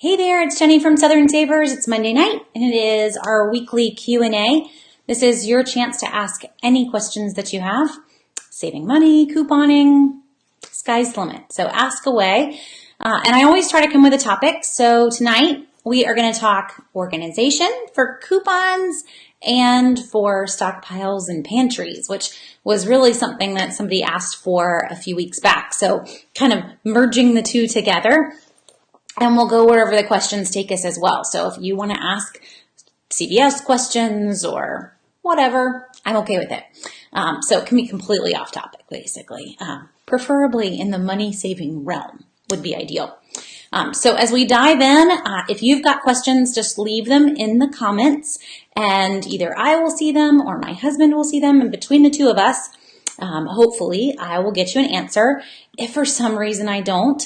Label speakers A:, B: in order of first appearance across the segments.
A: Hey there, it's Jenny from Southern Savers. It's Monday night and it is our weekly Q&A. This is your chance to ask any questions that you have. Saving money, couponing, sky's the limit. So ask away. And I always try to come with a topic. So tonight we are going to talk organization for coupons and for stockpiles and pantries, which was really something that somebody asked for a few weeks back. So kind of merging the two together. And we'll go wherever the questions take us as well. So if you want to ask CVS questions or whatever, I'm okay with it. So it can be completely off topic, basically. Preferably in the money-saving realm would be ideal. So as we dive in, if you've got questions, just leave them in the comments. And either I will see them or my husband will see them. And between the two of us, hopefully I will get you an answer. If for some reason I don't,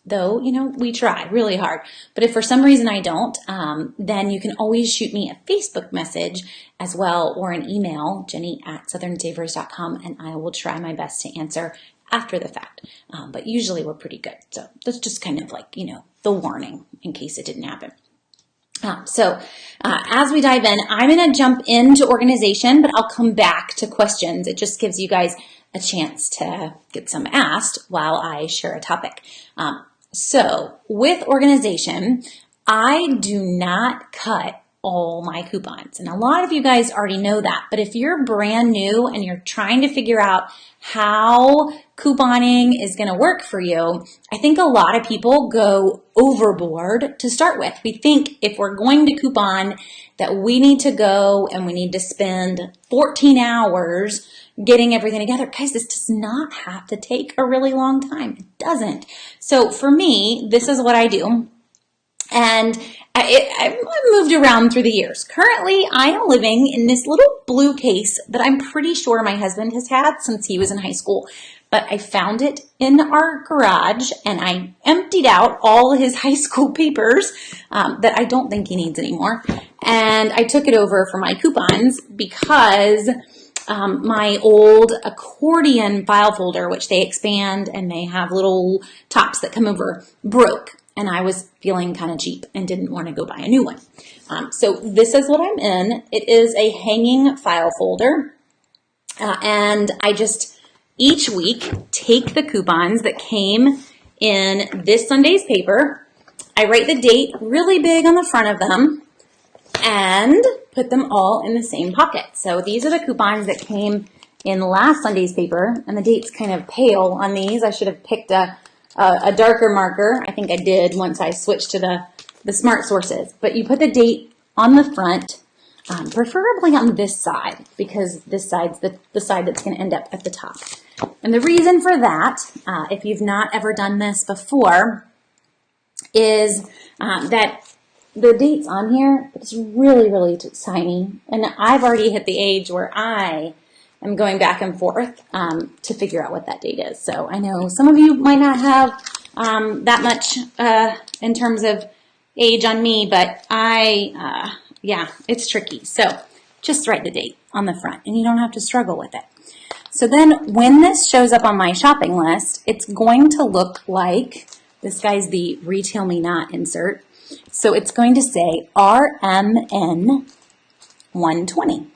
A: though, we try really hard, but if for some reason I don't, then you can always shoot me a Facebook message as well or an email, jenny@southernsavers.com, and I will try my best to answer after the fact. But usually we're pretty good. So that's just kind of like, the warning in case it didn't happen. As we dive in, I'm going to jump into organization, but I'll come back to questions. It just gives you guys a chance to get some asked while I share a topic. So with organization, I do not cut all my coupons. And a lot of you guys already know that. But if you're brand new and you're trying to figure out how couponing is going to work for you, I think a lot of people go overboard to start with. We think if we're going to coupon that we need to go and we need to spend 14 hours getting everything together. Guys, this does not have to take a really long time. It doesn't. So for me, this is what I do. And I've moved around through the years. Currently, I am living in this little blue case that I'm pretty sure my husband has had since he was in high school. But I found it in our garage and I emptied out all his high school papers that I don't think he needs anymore. And I took it over for my coupons because my old Accordion file folder, which they expand and they have little tops that come over, broke. And I was feeling kind of cheap and didn't want to go buy a new one. So this is what I'm in. It is a hanging file folder. And I just, each week, take the coupons that came in this Sunday's paper. I write the date really big on the front of them and put them all in the same pocket. So these are the coupons that came in last Sunday's paper. And the date's kind of pale on these. I should have picked a darker marker. I think I did once I switched to the smart sources. But you put the date on the front, preferably on this side, because this side's the side that's going to end up at the top. And the reason for that, if you've not ever done this before, is that the dates on here, it's really, really tiny. And I've already hit the age where I am going back and forth to figure out what that date is. So I know some of you might not have that much in terms of age on me, but yeah, it's tricky. So just write the date on the front and you don't have to struggle with it. So then when this shows up on my shopping list, it's going to look like, this guy's the Retail Me Not insert. So it's going to say RMN 120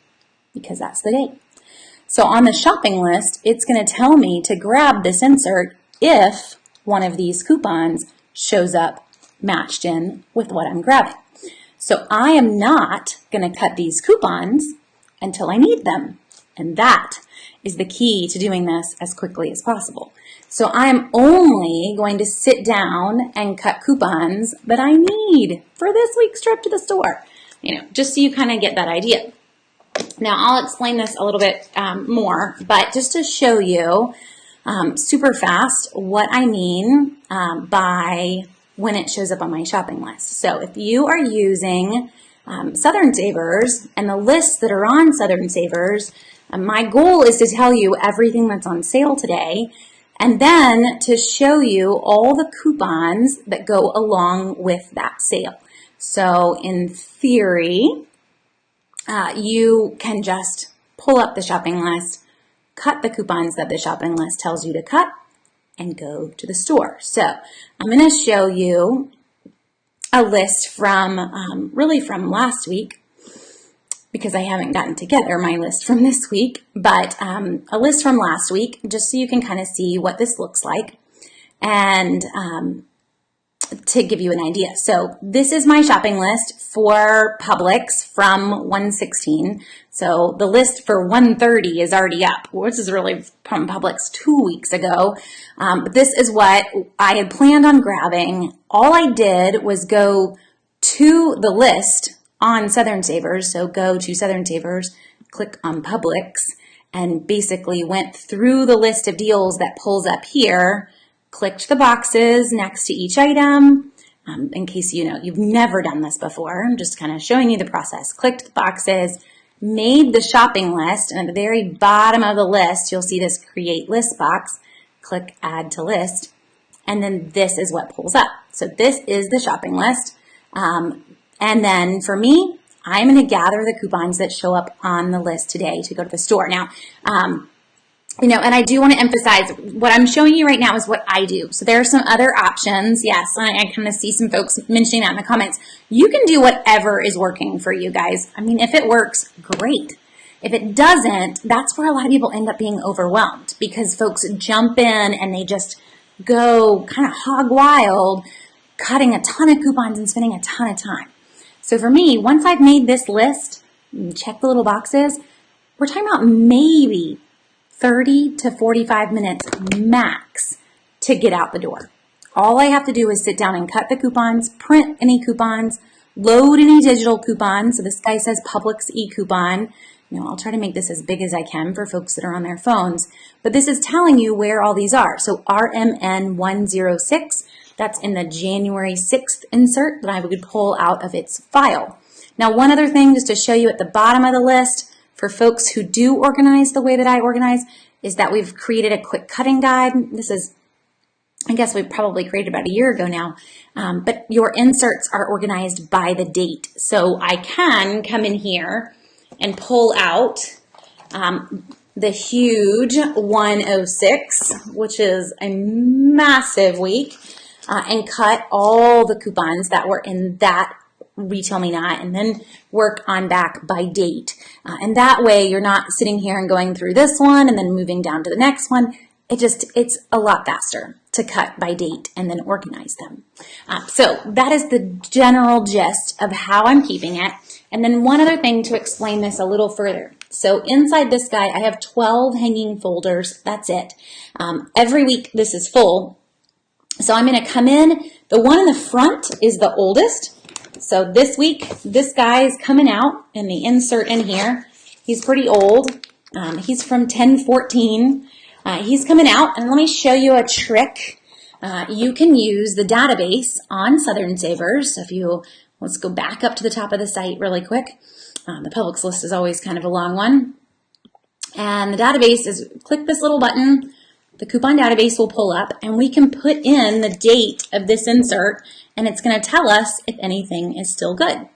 A: because that's the date. So on the shopping list, it's going to tell me to grab this insert if one of these coupons shows up matched in with what I'm grabbing. So I am not going to cut these coupons until I need them. And that is the key to doing this as quickly as possible. So I'm only going to sit down and cut coupons that I need for this week's trip to the store, just so you kind of get that idea. Now, I'll explain this a little bit more, but just to show you super fast what I mean by when it shows up on my shopping list. So if you are using Southern Savers and the lists that are on Southern Savers, my goal is to tell you everything that's on sale today and then to show you all the coupons that go along with that sale. So in theory, you can just pull up the shopping list, cut the coupons that the shopping list tells you to cut, and go to the store. So I'm going to show you a list from really from last week, because I haven't gotten together my list from this week, but a list from last week, just so you can kind of see what this looks like, and to give you an idea. So this is my shopping list for Publix from 1/16. So the list for 1/30 is already up, which is really from Publix 2 weeks ago. But this is what I had planned on grabbing. All I did was go to the list on Southern Savers. So go to Southern Savers, click on Publix, and basically went through the list of deals that pulls up here, clicked the boxes next to each item. In case you've never done this before, I'm just kind of showing you the process. Clicked the boxes, made the shopping list, and at the very bottom of the list, you'll see this create list box. Click add to list, and then this is what pulls up. So this is the shopping list. And then for me, I'm going to gather the coupons that show up on the list today to go to the store. Now, and I do want to emphasize what I'm showing you right now is what I do. So there are some other options. Yes, I kind of see some folks mentioning that in the comments. You can do whatever is working for you guys. I mean, if it works, great. If it doesn't, that's where a lot of people end up being overwhelmed, because folks jump in and they just go kind of hog wild, cutting a ton of coupons and spending a ton of time. So for me, once I've made this list, check the little boxes, we're talking about maybe 30 to 45 minutes max to get out the door. All I have to do is sit down and cut the coupons, print any coupons, load any digital coupons. So this guy says Publix e-coupon. I'll try to make this as big as I can for folks that are on their phones. But this is telling you where all these are. So RMN 106, that's in the January 6th insert that I would pull out of its file. Now, one other thing just to show you at the bottom of the list, for folks who do organize the way that I organize, is that we've created a quick cutting guide. This is, I guess we probably created about a year ago now, but your inserts are organized by the date. So I can come in here and pull out the huge 106, which is a massive week, and cut all the coupons that were in that Retail Me Not, and then work on back by date. And that way you're not sitting here and going through this one and then moving down to the next one. It's a lot faster to cut by date and then organize them. So that is the general gist of how I'm keeping it. And then one other thing to explain this a little further. So inside this guy, I have 12 hanging folders. That's it. Every week this is full. So I'm going to come in. The one in the front is the oldest. So this week, this guy is coming out in the insert in here. He's pretty old. He's from 1014. He's coming out, and let me show you a trick. You can use the database on Southern Savers. So let's go back up to the top of the site really quick. The Publix list is always kind of a long one. And the database is, click this little button, the coupon database will pull up, and we can put in the date of this insert, and it's going to tell us if anything is still good.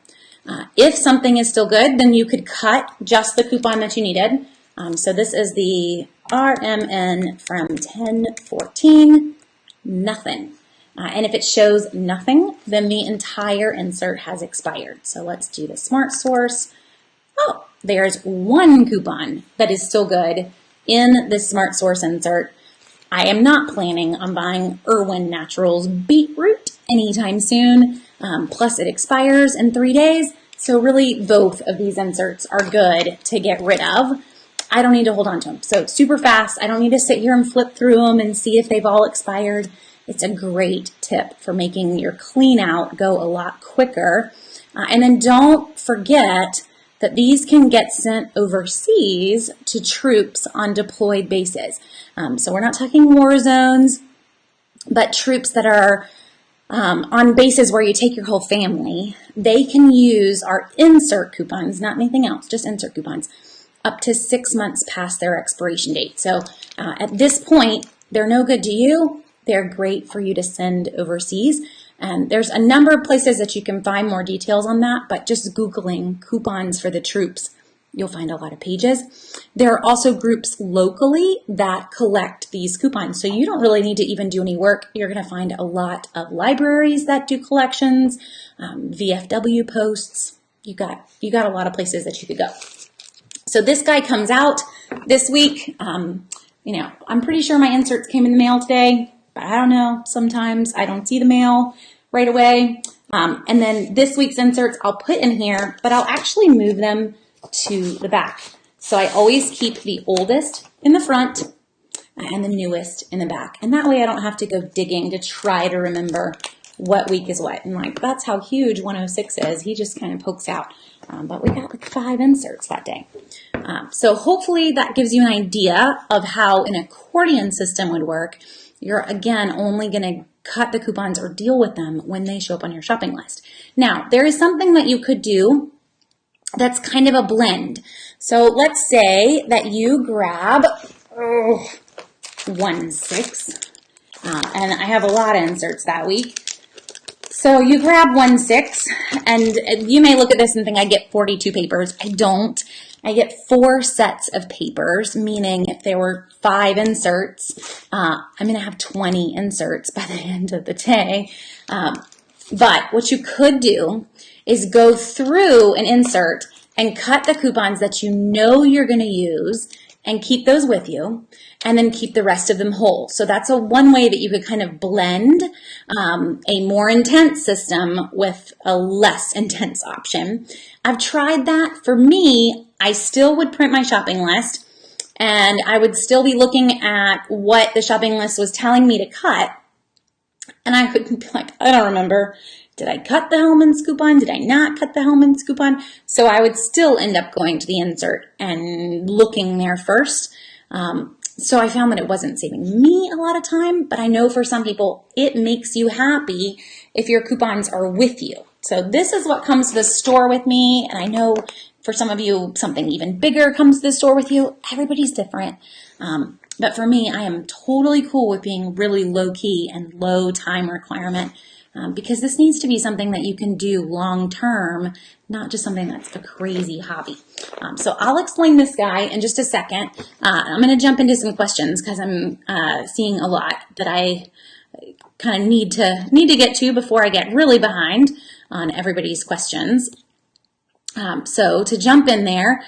A: If something is still good, then you could cut just the coupon that you needed. So this is the RMN from 1014, nothing. And if it shows nothing, then the entire insert has expired. So let's do the Smart Source. Oh, there's one coupon that is still good in the Smart Source insert. I am not planning on buying Irwin Naturals beetroot anytime soon. Plus it expires in 3 days. So really both of these inserts are good to get rid of. I don't need to hold on to them. So it's super fast. I don't need to sit here and flip through them and see if they've all expired. It's a great tip for making your clean out go a lot quicker. And then don't forget that these can get sent overseas to troops on deployed bases. So we're not talking war zones, but troops that are on bases where you take your whole family. They can use our insert coupons, not anything else, just insert coupons, up to 6 months past their expiration date. So at this point, they're no good to you. They're great for you to send overseas. And there's a number of places that you can find more details on that, but just Googling coupons for the troops you'll find a lot of pages. There are also groups locally that collect these coupons. So you don't really need to even do any work. You're going to find a lot of libraries that do collections, VFW posts. You got a lot of places that you could go. So this guy comes out this week. I'm pretty sure my inserts came in the mail today, but I don't know. Sometimes I don't see the mail right away. And then this week's inserts I'll put in here, but I'll actually move them to the back. So I always keep the oldest in the front and the newest in the back. And that way I don't have to go digging to try to remember what week is what. And like, that's how huge 106 is. He just kind of pokes out. But we got like 5 inserts that day. So hopefully that gives you an idea of how an accordion system would work. You're, again, only going to cut the coupons or deal with them when they show up on your shopping list. Now, there is something that you could do that's kind of a blend. So let's say that you grab 1/6, and I have a lot of inserts that week. So you grab 1/6, and you may look at this and think I get 42 papers. I don't. I get 4 sets of papers, meaning if there were 5 inserts, I'm going to have 20 inserts by the end of the day. But what you could do is go through an insert and cut the coupons that you know you're going to use and keep those with you, and then keep the rest of them whole. So that's one way that you could kind of blend a more intense system with a less intense option. I've tried that. For me, I still would print my shopping list, and I would still be looking at what the shopping list was telling me to cut, and I would be like, I don't remember. Did I cut the Hellman's coupon? Did I not cut the Hellman's coupon? So I would still end up going to the insert and looking there first. So I found that it wasn't saving me a lot of time, but I know for some people it makes you happy if your coupons are with you. So this is what comes to the store with me, and I know for some of you something even bigger comes to the store with you. Everybody's different. But for me, I am totally cool with being really low key and low time requirement. Because this needs to be something that you can do long term, not just something that's a crazy hobby. So I'll explain this guy in just a second. I'm going to jump into some questions because I'm seeing a lot that I kind of need to get to before I get really behind on everybody's questions. So to jump in there,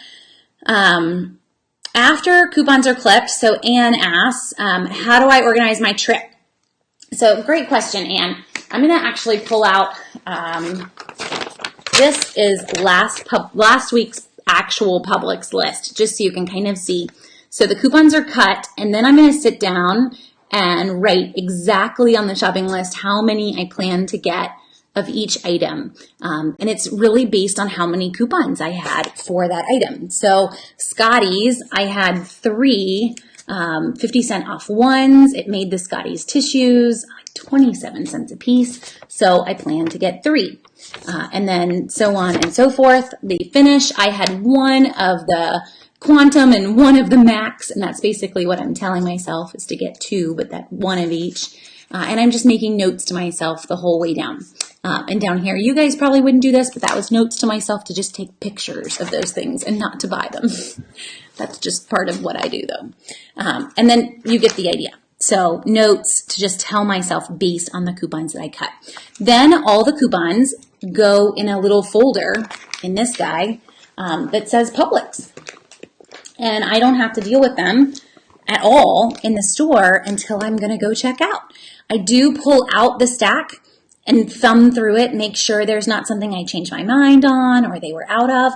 A: after coupons are clipped, so Anne asks, how do I organize my trip? So great question, Anne. I'm going to actually pull out, this is last week's actual Publix list, just so you can kind of see. So the coupons are cut, and then I'm going to sit down and write exactly on the shopping list how many I plan to get of each item. And it's really based on how many coupons I had for that item. So Scotty's, I had 3 50-cent off ones. It made the Scotty's tissues 27 cents a piece. So I plan to get 3. And then so on and so forth. The finish, I had 1 of the Quantum and 1 of the Max. And that's basically what I'm telling myself is to get 2, but that 1 of each. And I'm just making notes to myself the whole way down. And down here, you guys probably wouldn't do this, but that was notes to myself to just take pictures of those things and not to buy them. That's just part of what I do, though. And then you get the idea. So notes to just tell myself based on the coupons that I cut. Then all the coupons go in a little folder in this guy that says Publix. And I don't have to deal with them at all in the store until I'm going to go check out. I do pull out the stack and thumb through it, make sure there's not something I changed my mind on or they were out of.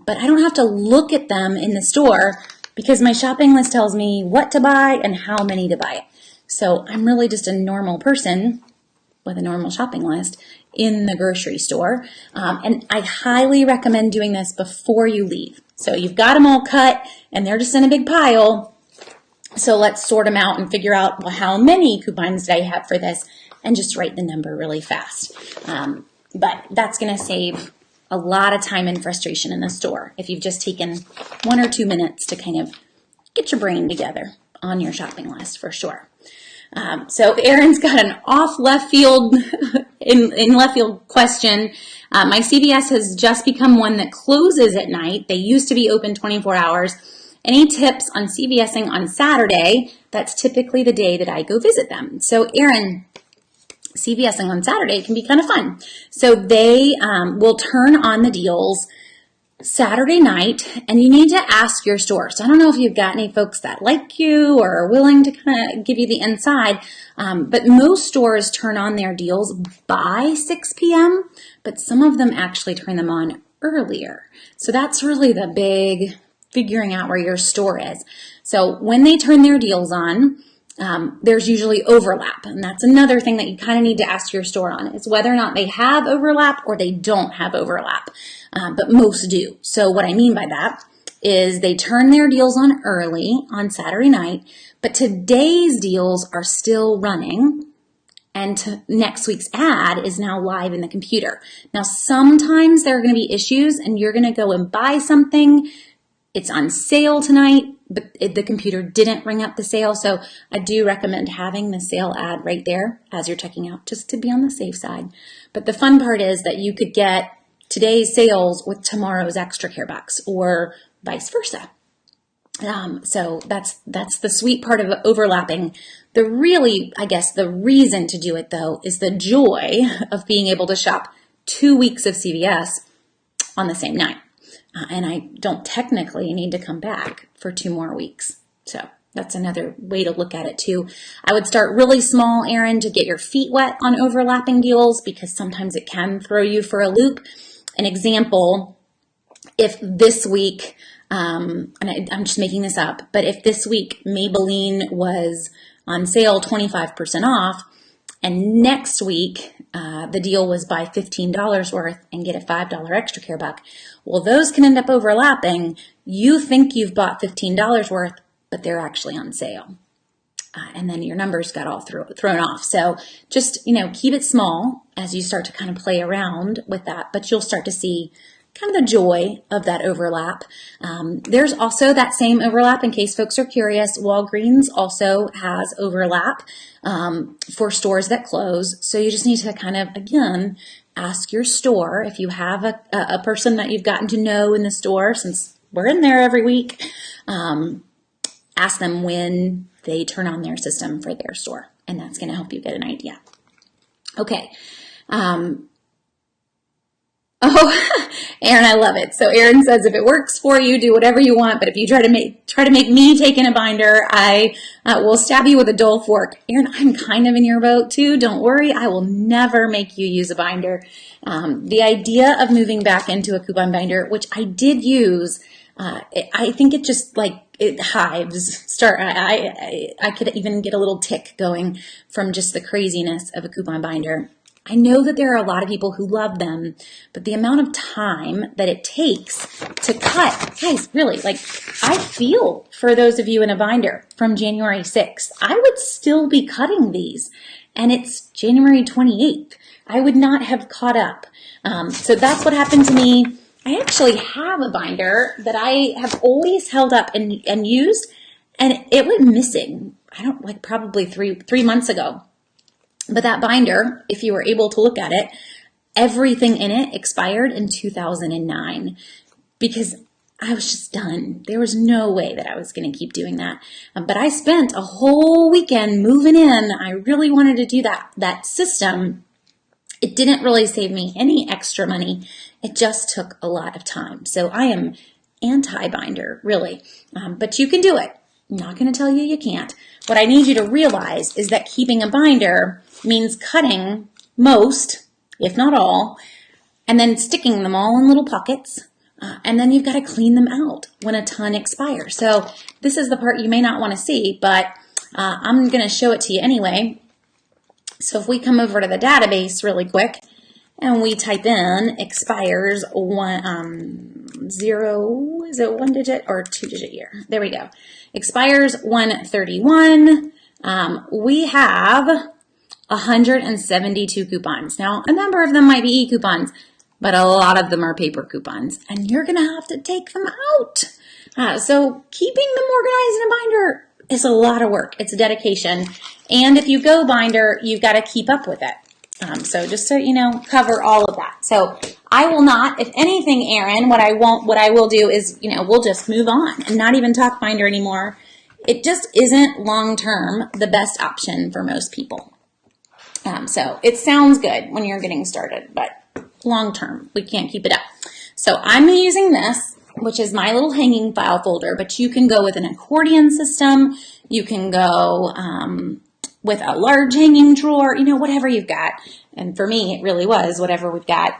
A: But I don't have to look at them in the store because my shopping list tells me what to buy and how many to buy. So I'm really just a normal person with a normal shopping list in the grocery store. And I highly recommend doing this before you leave. So you've got them all cut and they're just in a big pile. So let's sort them out and figure out, well, how many coupons did I have for this? And just write the number really fast. But that's going to save a lot of time and frustration in the store if you've just taken 1 or 2 minutes to kind of get your brain together on your shopping list for sure. So Aaron's got an off left field, in left field question. My CVS has just become one that closes at night. They used to be open 24 hours. Any tips on CVSing on Saturday? That's typically the day that I go visit them. So Aaron, CVSing on Saturday can be kind of fun. So they will turn on the deals Saturday night, and you need to ask your store. So I don't know if you've got any folks that like you or are willing to kind of give you the inside, but most stores turn on their deals by 6 p.m., but some of them actually turn them on earlier. So that's really the big figuring out where your store is. So when they turn their deals on, there's usually overlap. And that's another thing that you kind of need to ask your store on, is whether or not they have overlap or they don't have overlap. But most do. So what I mean by that is they turn their deals on early on Saturday night, but today's deals are still running, and next week's ad is now live in the computer. Now, sometimes there are going to be issues and you're going to go and buy something. It's on sale tonight, but the computer didn't ring up the sale. So I do recommend having the sale ad right there as you're checking out, just to be on the safe side. But the fun part is that you could get today's sales with tomorrow's extra care box, or vice versa. So that's the sweet part of overlapping. The really, I guess, the reason to do it though is the joy of being able to shop 2 weeks of CVS on the same night. And I don't technically need to come back for 2 more weeks. So that's another way to look at it too. I would start really small, Aaron, to get your feet wet on overlapping deals, because sometimes it can throw you for a loop. An example, if this week, and I'm just making this up, but if this week Maybelline was on sale 25% off, and next week the deal was buy $15 worth and get a $5 extra care buck, well, those can end up overlapping. You think you've bought $15 worth, but they're actually on sale. And then your numbers got all thrown off. So just, keep it small as you start to kind of play around with that, but you'll start to see kind of the joy of that overlap. There's also that same overlap, in case folks are curious. Walgreens also has overlap for stores that close. So you just need to kind of, again, ask your store. If you have a person that you've gotten to know in the store, since we're in there every week, ask them when they turn on their system for their store, and that's going to help you get an idea. Okay. Aaron, I love it. So Aaron says, if it works for you, do whatever you want. But if you try to make me take in a binder, I will stab you with a dull fork. Aaron, I'm kind of in your boat too. Don't worry. I will never make you use a binder. The idea of moving back into a coupon binder, which I did use, I think it just it hives. I could even get a little tick going from just the craziness of a coupon binder. I know that there are a lot of people who love them, but the amount of time that it takes to cut, guys, really, I feel for those of you in a binder from January 6th. I would still be cutting these, and it's January 28th. I would not have caught up. So that's what happened to me. I actually have a binder that I have always held up and used, and it went missing. Probably three months ago. But that binder, if you were able to look at it, everything in it expired in 2009 because I was just done. There was no way that I was going to keep doing that. But I spent a whole weekend moving in. I really wanted to do that system. It didn't really save me any extra money. It just took a lot of time. So I am anti-binder, really. But you can do it. I'm not going to tell you can't. What I need you to realize is that keeping a binder means cutting most, if not all, and then sticking them all in little pockets. And then you've got to clean them out when a ton expires. So this is the part you may not want to see, but I'm going to show it to you anyway. So if we come over to the database really quick and we type in expires zero, is it 1 digit or 2 digit year? There we go. Expires 1/31. We have 172 coupons. Now, a number of them might be e-coupons, but a lot of them are paper coupons, and you're going to have to take them out. So keeping them organized in a binder is a lot of work. It's a dedication. And if you go binder, you've got to keep up with it. So just to, cover all of that. So I will not, if anything, Erin, what I will do is, we'll just move on and not even talk binder anymore. It just isn't long-term the best option for most people. So it sounds good when you're getting started, but long-term, we can't keep it up. So I'm using this, which is my little hanging file folder, but you can go with an accordion system. You can go with a large hanging drawer, whatever you've got. And for me, it really was whatever we've got.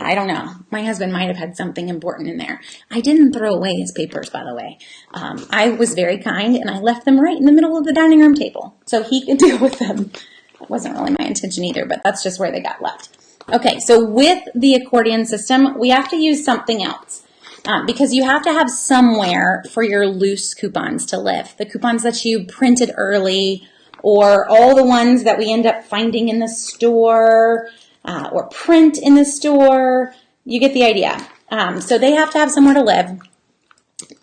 A: I don't know. My husband might have had something important in there. I didn't throw away his papers, by the way. I was very kind, and I left them right in the middle of the dining room table so he could deal with them. That wasn't really my intention either, but that's just where they got left. Okay, so with the accordion system, we have to use something else because you have to have somewhere for your loose coupons to live. The coupons that you printed early, or all the ones that we end up finding in the store or print in the store. You get the idea. So they have to have somewhere to live.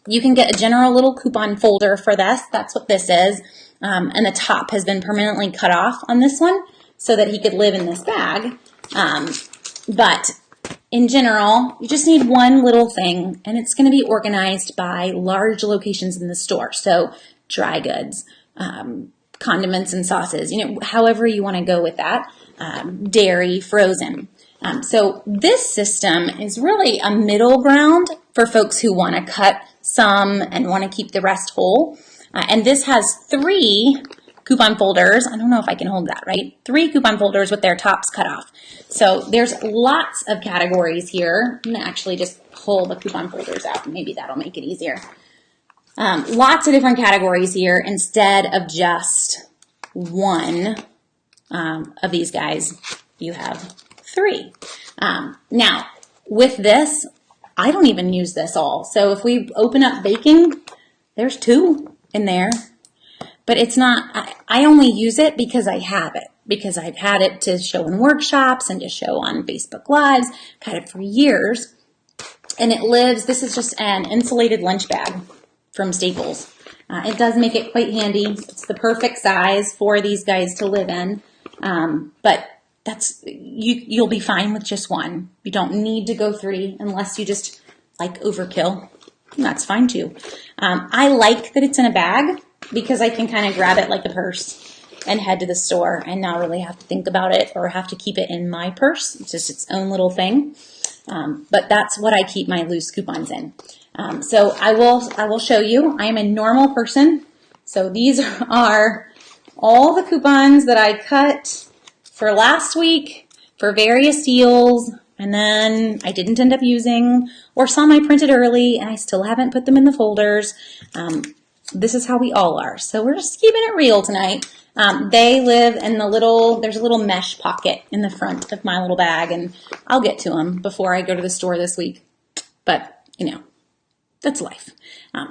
A: You can get a general little coupon folder for this. That's what this is. And the top has been permanently cut off on this one so that he could live in this bag. But in general, you just need one little thing, and it's going to be organized by large locations in the store. So dry goods, condiments and sauces, however you want to go with that, dairy, frozen. So this system is really a middle ground for folks who want to cut some and want to keep the rest whole. And this has 3 coupon folders. I don't know if I can hold that, right? 3 coupon folders with their tops cut off. So there's lots of categories here. I'm going to actually just pull the coupon folders out. Maybe that'll make it easier. Lots of different categories here instead of just one of these guys. You have 3. Now, with this, I don't even use this all. So if we open up baking, there's 2 in there. But it's not, I only use it because I have it, because I've had it to show in workshops and to show on Facebook Lives. I've had it for years. And it lives, this is just an insulated lunch bag from Staples. It does make it quite handy. It's the perfect size for these guys to live in. But that's, you'll be fine with just one. You don't need to go 3 unless you just like overkill. That's fine too. I like that it's in a bag because I can kind of grab it like a purse and head to the store and not really have to think about it or have to keep it in my purse. It's just its own little thing. But that's what I keep my loose coupons in. So I will show you. I am a normal person. So these are all the coupons that I cut for last week for various deals, and then I didn't end up using, or some I printed early and I still haven't put them in the folders. This is how we all are. So we're just keeping it real tonight. They live in there's a little mesh pocket in the front of my little bag, and I'll get to them before I go to the store this week. But, that's life.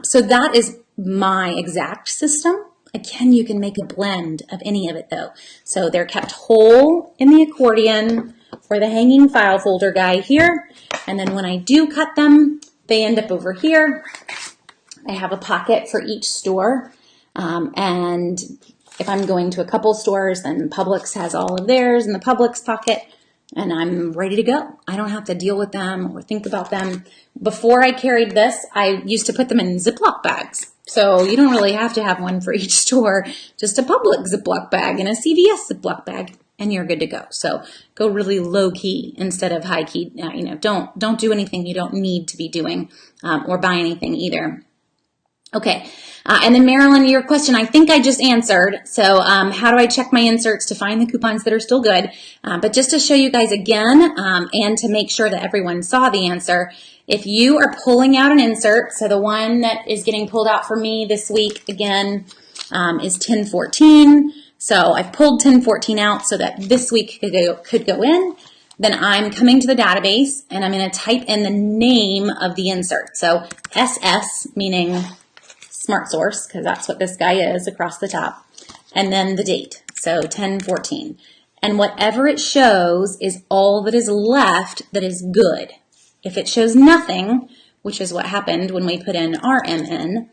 A: So that is my exact system. Again, you can make a blend of any of it though. So they're kept whole in the accordion or the hanging file folder guy here. And then when I do cut them, they end up over here. I have a pocket for each store. And if I'm going to a couple stores, then Publix has all of theirs in the Publix pocket, and I'm ready to go. I don't have to deal with them or think about them. Before I carried this, I used to put them in Ziploc bags. So you don't really have to have one for each store, just a Publix Ziploc bag and a CVS Ziploc bag, and you're good to go. So go really low key instead of high key. Don't do anything you don't need to be doing or buy anything either. Okay, and then Marilyn, your question, I think I just answered. So how do I check my inserts to find the coupons that are still good? But just to show you guys again, and to make sure that everyone saw the answer, if you are pulling out an insert, so the one that is getting pulled out for me this week, again, is 1014. So I've pulled 1014 out so that this week could go in. Then I'm coming to the database, and I'm going to type in the name of the insert. So SS, meaning Smart Source, because that's what this guy is across the top, and then the date, so 1014. And whatever it shows is all that is left that is good. If it shows nothing, which is what happened when we put in RMN,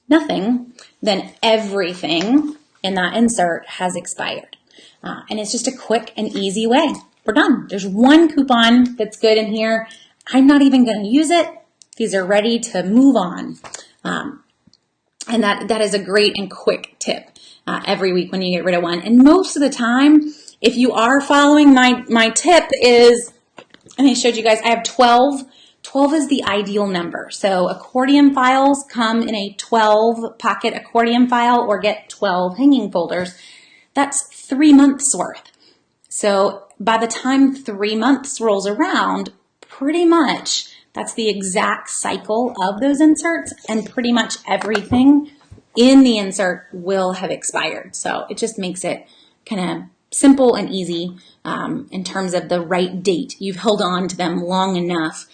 A: nothing, then everything in that insert has expired. And it's just a quick and easy way. We're done. There's one coupon that's good in here. I'm not even going to use it. These are ready to move on. And that is a great and quick tip every week when you get rid of one. And most of the time, if you are following my tip is, and I showed you guys, I have 12. 12 is the ideal number. So accordion files come in a 12 pocket accordion file or get 12 hanging folders. That's 3 months worth. So by the time 3 months rolls around, pretty much that's the exact cycle of those inserts, and pretty much everything in the insert will have expired. So it just makes it kind of simple and easy in terms of the right date. You've held on to them long enough.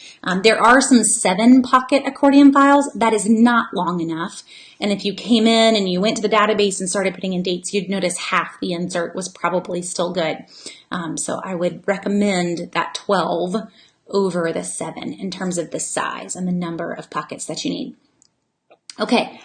A: There are some 7 pocket accordion files. That is not long enough. And if you came in and you went to the database and started putting in dates, you'd notice half the insert was probably still good. So I would recommend that 12 over the 7 in terms of the size and the number of pockets that you need. Okay.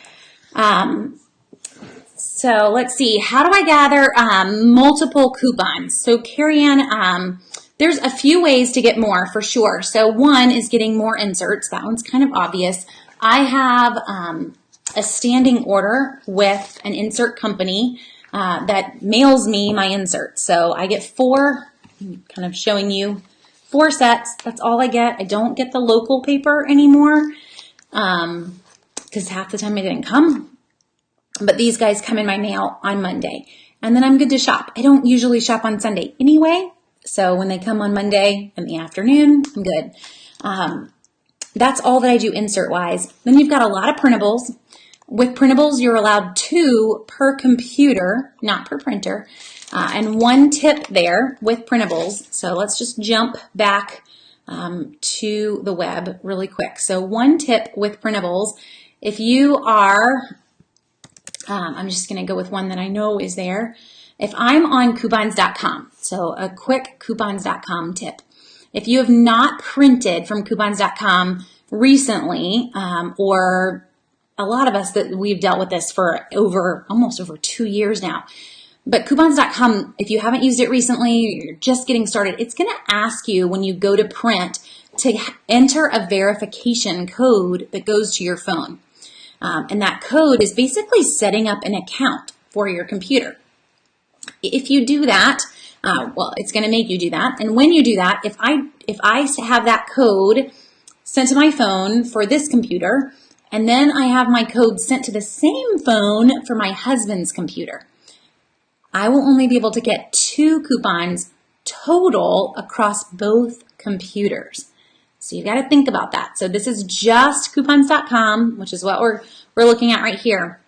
A: So let's see, how do I gather multiple coupons? So Carrie Ann, there's a few ways to get more for sure. So one is getting more inserts. That one's kind of obvious. I have a standing order with an insert company that mails me my inserts. So I get 4, kind of showing you 4 sets. That's all I get. I don't get the local paper anymore because half the time it didn't come. But these guys come in my mail on Monday, and then I'm good to shop. I don't usually shop on Sunday anyway, so when they come on Monday in the afternoon, I'm good. That's all that I do insert-wise. Then you've got a lot of printables. With printables, you're allowed 2 per computer, not per printer, and 1 tip there with printables. So let's just jump back to the web really quick. So 1 tip with printables. If you are... I'm just going to go with one that I know is there. If I'm on coupons.com, so a quick coupons.com tip. If you have not printed from coupons.com recently, or a lot of us that we've dealt with this for almost over 2 years now, but coupons.com, if you haven't used it recently, you're just getting started, it's going to ask you when you go to print to enter a verification code that goes to your phone. And that code is basically setting up an account for your computer. If you do that, well, it's going to make you do that. And when you do that, if I have that code sent to my phone for this computer, and then I have my code sent to the same phone for my husband's computer, I will only be able to get 2 coupons total across both computers. So you got to think about that. So this is just coupons.com, which is what we're looking at right here.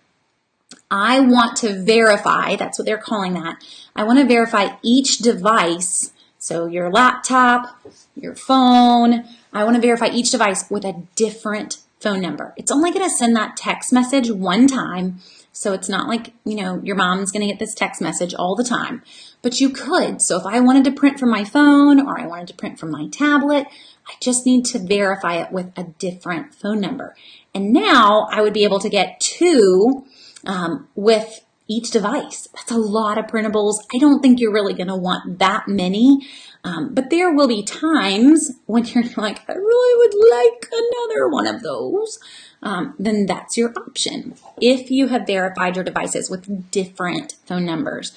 A: I want to verify, that's what they're calling that. I want to verify each device. So your laptop, your phone, I want to verify each device with a different phone number. It's only going to send that text message one time. So it's not like, your mom's going to get this text message all the time, but you could. So if I wanted to print from my phone or I wanted to print from my tablet, I just need to verify it with a different phone number. And now I would be able to get 2 with each device. That's a lot of printables. I don't think you're really going to want that many, but there will be times when you're like, I really would like another one of those. Then that's your option if you have verified your devices with different phone numbers.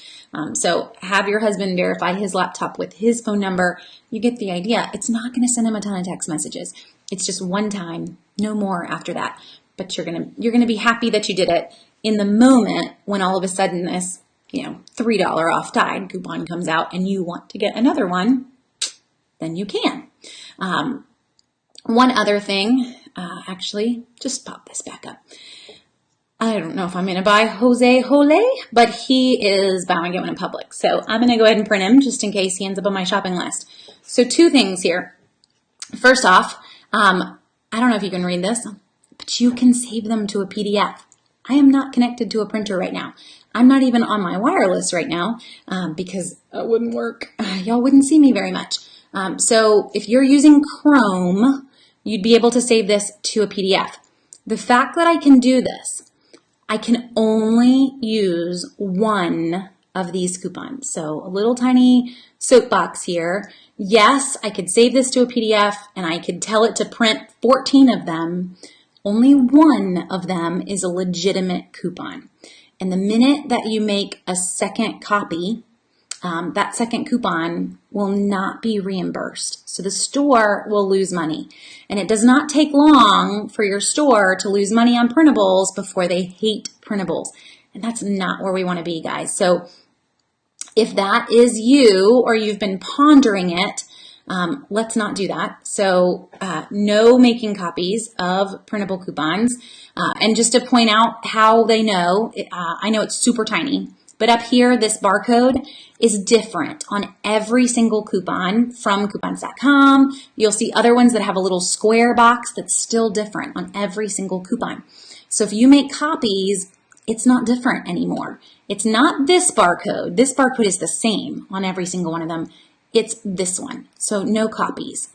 A: So have your husband verify his laptop with his phone number. You get the idea. It's not going to send him a ton of text messages. It's just one time, no more after that. But you're gonna be happy that you did it in the moment when all of a sudden this $3 off Tide coupon comes out and you want to get another one. Then you can. One other thing. Actually, just pop this back up. I don't know if I'm going to buy Jose Hole, but he is buy one, get one in Publix. So I'm going to go ahead and print him just in case he ends up on my shopping list. So 2 things here. First off, I don't know if you can read this, but you can save them to a PDF. I am not connected to a printer right now. I'm not even on my wireless right now because it wouldn't work. Y'all wouldn't see me very much. So if you're using Chrome, you'd be able to save this to a PDF. The fact that I can do this I can only use one of these coupons. So a little tiny soapbox here. Yes, I could save this to a PDF and I could tell it to print 14 of them. Only one of them is a legitimate coupon. And the minute that you make a second copy, that second coupon will not be reimbursed. So the store will lose money. And it does not take long for your store to lose money on printables before they hate printables. And that's not where we want to be, guys. So if that is you or you've been pondering it, let's not do that. So no making copies of printable coupons. And just to point out how they know, I know it's super tiny, but up here, this barcode is different on every single coupon from coupons.com. You'll see other ones that have a little square box that's still different on every single coupon. So if you make copies, it's not different anymore. It's not this barcode. This barcode is the same on every single one of them. It's this one. So no copies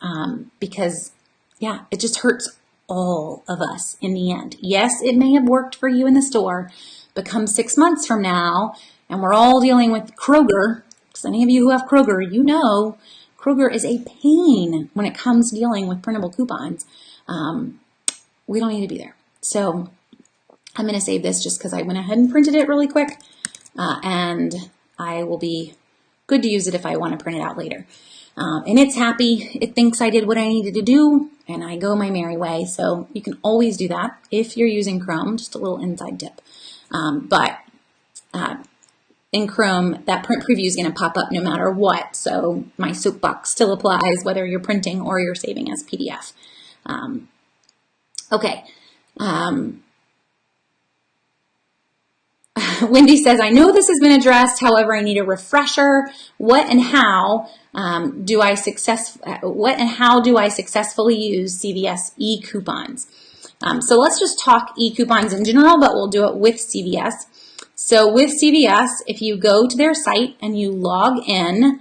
A: because, yeah, it just hurts all of us in the end. Yes, it may have worked for you in the store, but come 6 months from now, and we're all dealing with Kroger, because any of you who have Kroger, you know Kroger is a pain when it comes to dealing with printable coupons. We don't need to be there. So I'm going to save this just because I went ahead and printed it really quick, and I will be good to use it if I want to print it out later. And it's happy. It thinks I did what I needed to do, and I go my merry way. So you can always do that if you're using Chrome. Just a little inside tip. But in Chrome, that print preview is going to pop up no matter what. So my soapbox still applies whether you're printing or you're saving as PDF. Okay. Wendy says, I know this has been addressed. However, I need a refresher. What and how do I successfully use CVS e-coupons? So let's just talk e-coupons in general, but we'll do it with CVS. So with CVS, if you go to their site and you log in,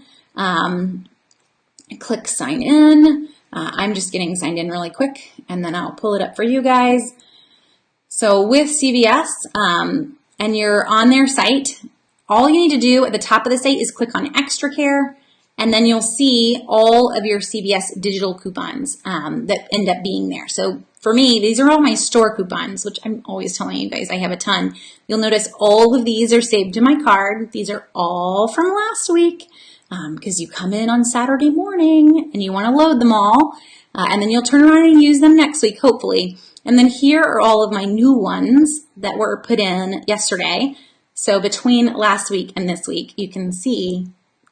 A: click sign in. I'm just getting signed in really quick, and then I'll pull it up for you guys. So with CVS, and you're on their site, all you need to do at the top of the site is click on Extra Care, and then you'll see all of your CVS digital coupons that end up being there. So for me, these are all my store coupons, which I'm always telling you guys I have a ton. You'll notice all of these are saved to my card. These are all from last week because you come in on Saturday morning and you want to load them all, and then you'll turn around and use them next week, hopefully. And then here are all of my new ones that were put in yesterday. So between last week and this week, you can see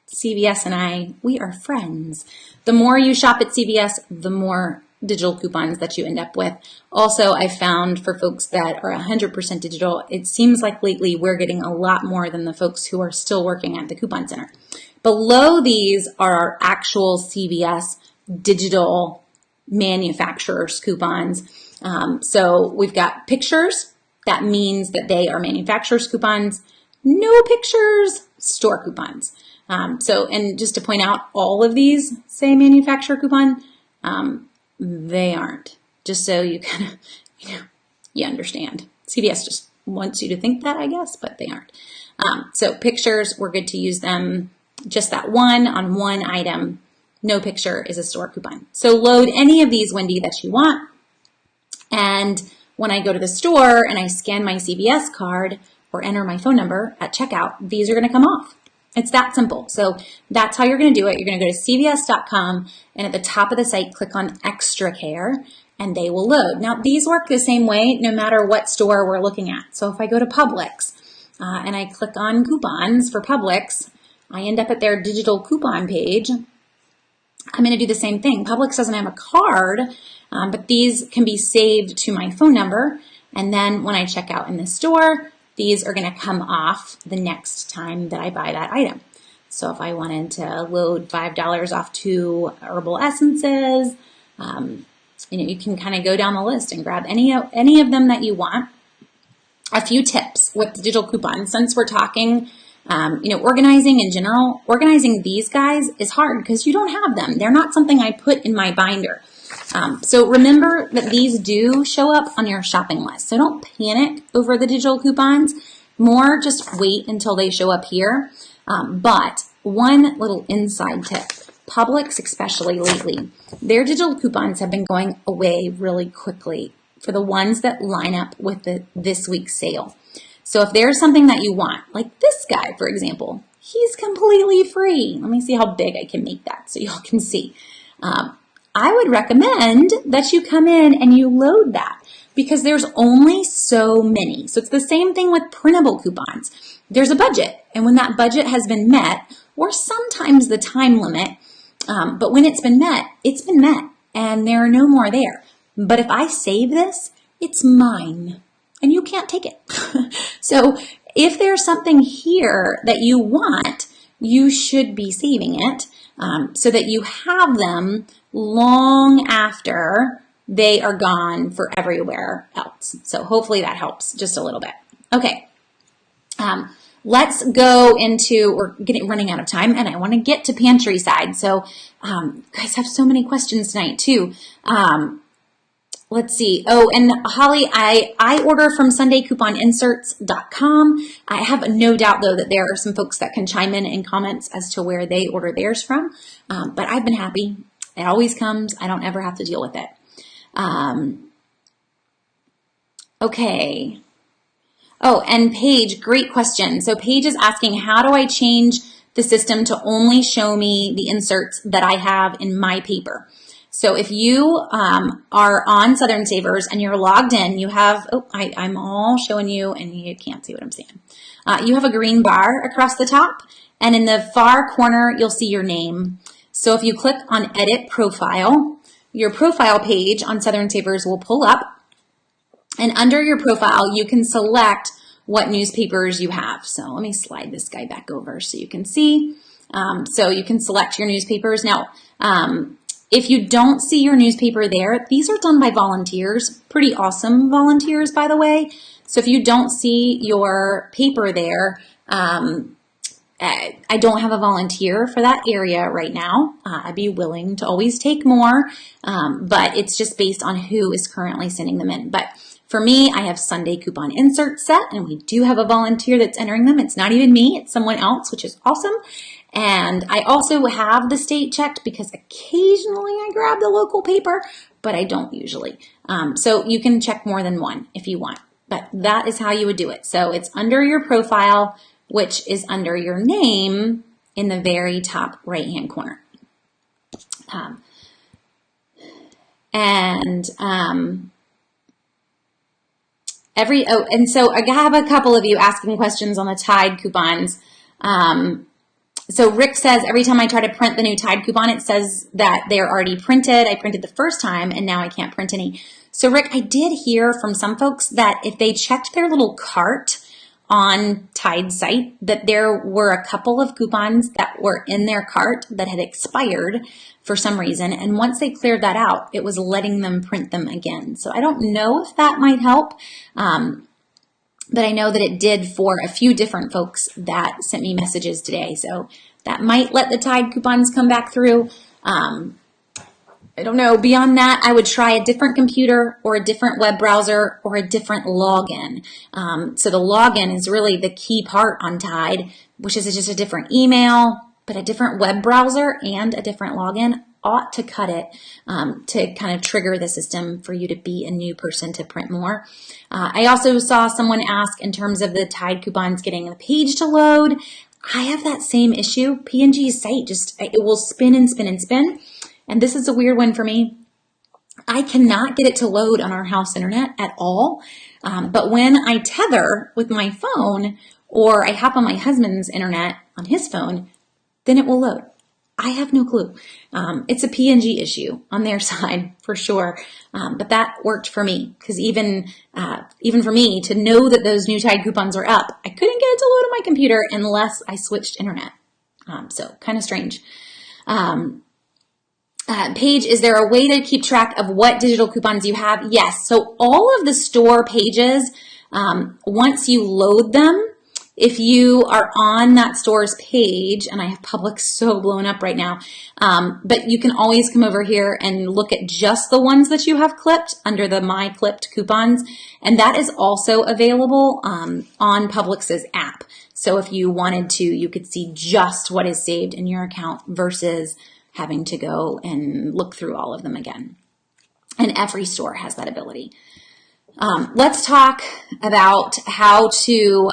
A: CVS and I, we are friends. The more you shop at CVS, the more digital coupons that you end up with. Also, I found for folks that are 100% digital, it seems like lately we're getting a lot more than the folks who are still working at the coupon center. Below these are our actual CVS digital manufacturers coupons. So we've got pictures. That means that they are manufacturers coupons. No pictures, store coupons. And just to point out, all of these say manufacturer coupon. They aren't. Just so you kind of, you understand. CVS just wants you to think that, I guess, but they aren't. So pictures, we're good to use them. Just that one on one item. No picture is a store coupon. So load any of these, Wendy, that you want. And when I go to the store and I scan my CVS card or enter my phone number at checkout, these are going to come off. It's that simple. So that's how you're going to do it. You're going to go to cvs.com and at the top of the site, click on Extra Care and they will load. Now, these work the same way no matter what store we're looking at. So if I go to Publix and I click on coupons for Publix, I end up at their digital coupon page. I'm going to do the same thing. Publix doesn't have a card, but these can be saved to my phone number. And then when I check out in the store, these are going to come off the next time that I buy that item. So if I wanted to load $5 off 2 herbal essences, you can kind of go down the list and grab any of them that you want. A few tips with digital coupons. Since we're talking organizing in general, organizing these guys is hard because you don't have them. They're not something I put in my binder. So remember that these do show up on your shopping list. So don't panic over the digital coupons. More just wait until they show up here. But one little inside tip, Publix, especially lately, their digital coupons have been going away really quickly for the ones that line up with this week's sale. So if there's something that you want, like this guy, for example, he's completely free. Let me see how big I can make that so y'all can see. I would recommend that you come in and you load that because there's only so many. So it's the same thing with printable coupons. There's a budget, and when that budget has been met, or sometimes the time limit, but when it's been met, and there are no more there. But if I save this, it's mine, and you can't take it. So if there's something here that you want, you should be saving it so that you have them long after they are gone for everywhere else. So hopefully that helps just a little bit. Okay. Let's go into, we're running out of time, and I want to get to pantry side. So guys have so many questions tonight too. Let's see. Oh, and Holly, I order from SundayCouponInserts.com. I have no doubt though that there are some folks that can chime in comments as to where they order theirs from. But I've been happy. It always comes. I don't ever have to deal with it. Okay. Oh, and Paige, great question. So Paige is asking, how do I change the system to only show me the inserts that I have in my paper? So if you are on Southern Savers and you're logged in, you have, I'm all showing you and you can't see what I'm saying. You have a green bar across the top, and in the far corner, you'll see your name. So if you click on Edit Profile, your profile page on Southern Savers will pull up. And under your profile, you can select what newspapers you have. So let me slide this guy back over so you can see. So you can select your newspapers. Now, if you don't see your newspaper there, these are done by volunteers, pretty awesome volunteers, by the way. So if you don't see your paper there, I don't have a volunteer for that area right now. I'd be willing to always take more, but it's just based on who is currently sending them in. But for me, I have Sunday coupon inserts set, and we do have a volunteer that's entering them. It's not even me, it's someone else, which is awesome. And I also have the state checked because occasionally I grab the local paper, but I don't usually. So you can check more than one if you want, but that is how you would do it. So it's under your profile, which is under your name in the very top right-hand corner. And so I have a couple of you asking questions on the Tide coupons. So Rick says, every time I try to print the new Tide coupon, it says that they're already printed. I printed the first time and now I can't print any. So Rick, I did hear from some folks that if they checked their little cart on Tide's site, that there were a couple of coupons that were in their cart that had expired for some reason. And once they cleared that out, it was letting them print them again. So I don't know if that might help. But I know that it did for a few different folks that sent me messages today. So that might let the Tide coupons come back through. I don't know. Beyond that, I would try a different computer or a different web browser or a different login. So the login is really the key part on Tide, which is just a different email, but a different web browser and a different login ought to cut it to kind of trigger the system for you to be a new person to print more. I also saw someone ask in terms of the Tide coupons getting the page to load. I have that same issue. P&G's site it will spin and spin and spin. And this is a weird one for me. I cannot get it to load on our house internet at all. But when I tether with my phone or I hop on my husband's internet on his phone, then it will load. I have no clue. It's a P&G issue on their side for sure. But that worked for me because even for me to know that those new Tide coupons are up, I couldn't get it to load on my computer unless I switched internet. So kind of strange. Paige, is there a way to keep track of what digital coupons you have? Yes. So all of the store pages, once you load them, If you are on that store's page, and I have Publix so blown up right now, but you can always come over here and look at just the ones that you have clipped under the My Clipped coupons, and that is also available on Publix's app. So if you wanted to, you could see just what is saved in your account versus having to go and look through all of them again. And every store has that ability. Let's talk about how to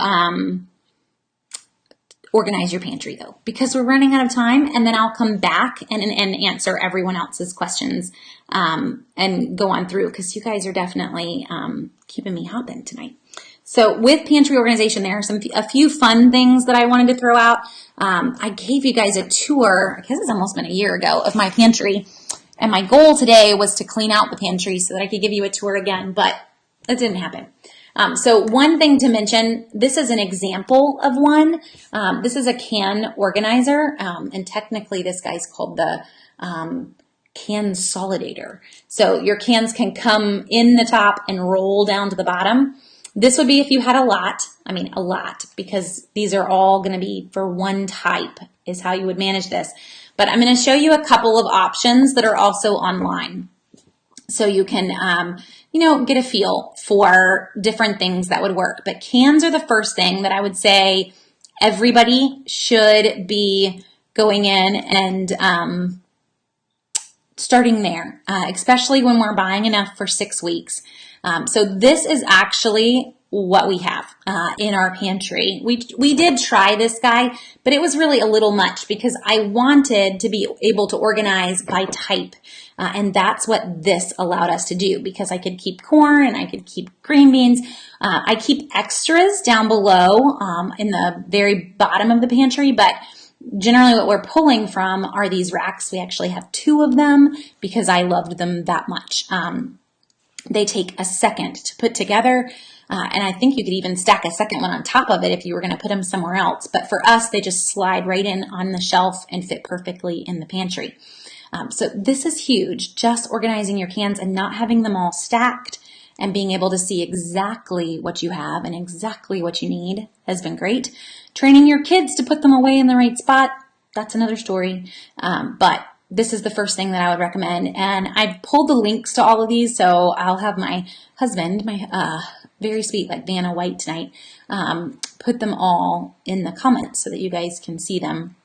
A: organize your pantry though, because we're running out of time, and then I'll come back and answer everyone else's questions and go on through, because you guys are definitely keeping me hopping tonight. So with pantry organization, there are a few fun things that I wanted to throw out. I gave you guys a tour, I guess it's almost been a year ago, of my pantry, and my goal today was to clean out the pantry so that I could give you a tour again, but it didn't happen. So one thing to mention, this is an example of one. This is a can organizer, and technically this guy's called the Consolidator. So your cans can come in the top and roll down to the bottom. This would be if you had a lot, because these are all going to be for one type is how you would manage this. But I'm going to show you a couple of options that are also online. So you can, get a feel for different things that would work. But cans are the first thing that I would say everybody should be going in and starting there, especially when we're buying enough for 6 weeks. So this is actually what we have in our pantry. We did try this guy, but it was really a little much because I wanted to be able to organize by type. And that's what this allowed us to do, because I could keep corn and I could keep green beans. I keep extras down below in the very bottom of the pantry, but generally what we're pulling from are these racks. We actually have 2 of them because I loved them that much. They take a second to put together, and I think you could even stack a second one on top of it if you were going to put them somewhere else. But for us, they just slide right in on the shelf and fit perfectly in the pantry. So this is huge, just organizing your cans and not having them all stacked and being able to see exactly what you have and exactly what you need has been great. Training your kids to put them away in the right spot, that's another story. But this is the first thing that I would recommend. And I've pulled the links to all of these, so I'll have my husband, my very sweet, like Vanna White tonight, put them all in the comments so that you guys can see them.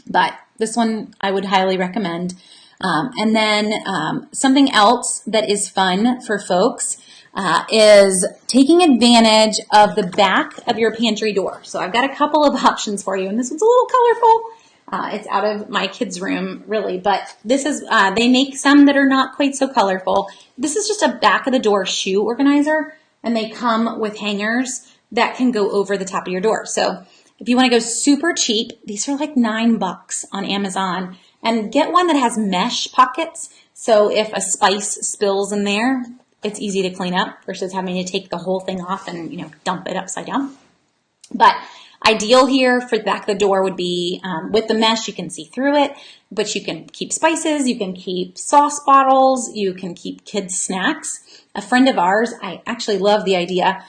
A: But this one I would highly recommend. And then something else that is fun for folks is taking advantage of the back of your pantry door. So I've got a couple of options for you, and this one's a little colorful. It's out of my kids' room, really, but this is, they make some that are not quite so colorful. This is just a back of the door shoe organizer, and they come with hangers that can go over the top of your door. So if you want to go super cheap, these are like $9 on Amazon, and get one that has mesh pockets. So if a spice spills in there, it's easy to clean up versus having to take the whole thing off and, dump it upside down. But ideal here for the back of the door would be with the mesh, you can see through it, but you can keep spices, you can keep sauce bottles, you can keep kids' snacks. A friend of ours, I actually love the idea,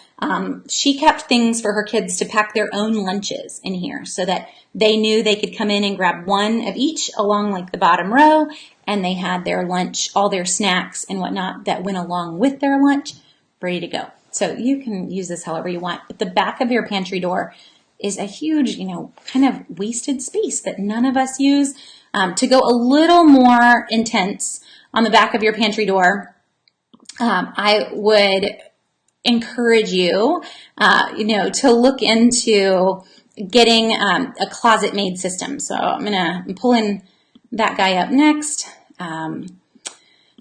A: she kept things for her kids to pack their own lunches in here so that they knew they could come in and grab one of each along like the bottom row, and they had their lunch, all their snacks and whatnot that went along with their lunch ready to go. So you can use this however you want, but the back of your pantry door is a huge, kind of wasted space that none of us use. To go a little more intense on the back of your pantry door, I would encourage you, to look into getting a closet-made system. So I'm pulling that guy up next.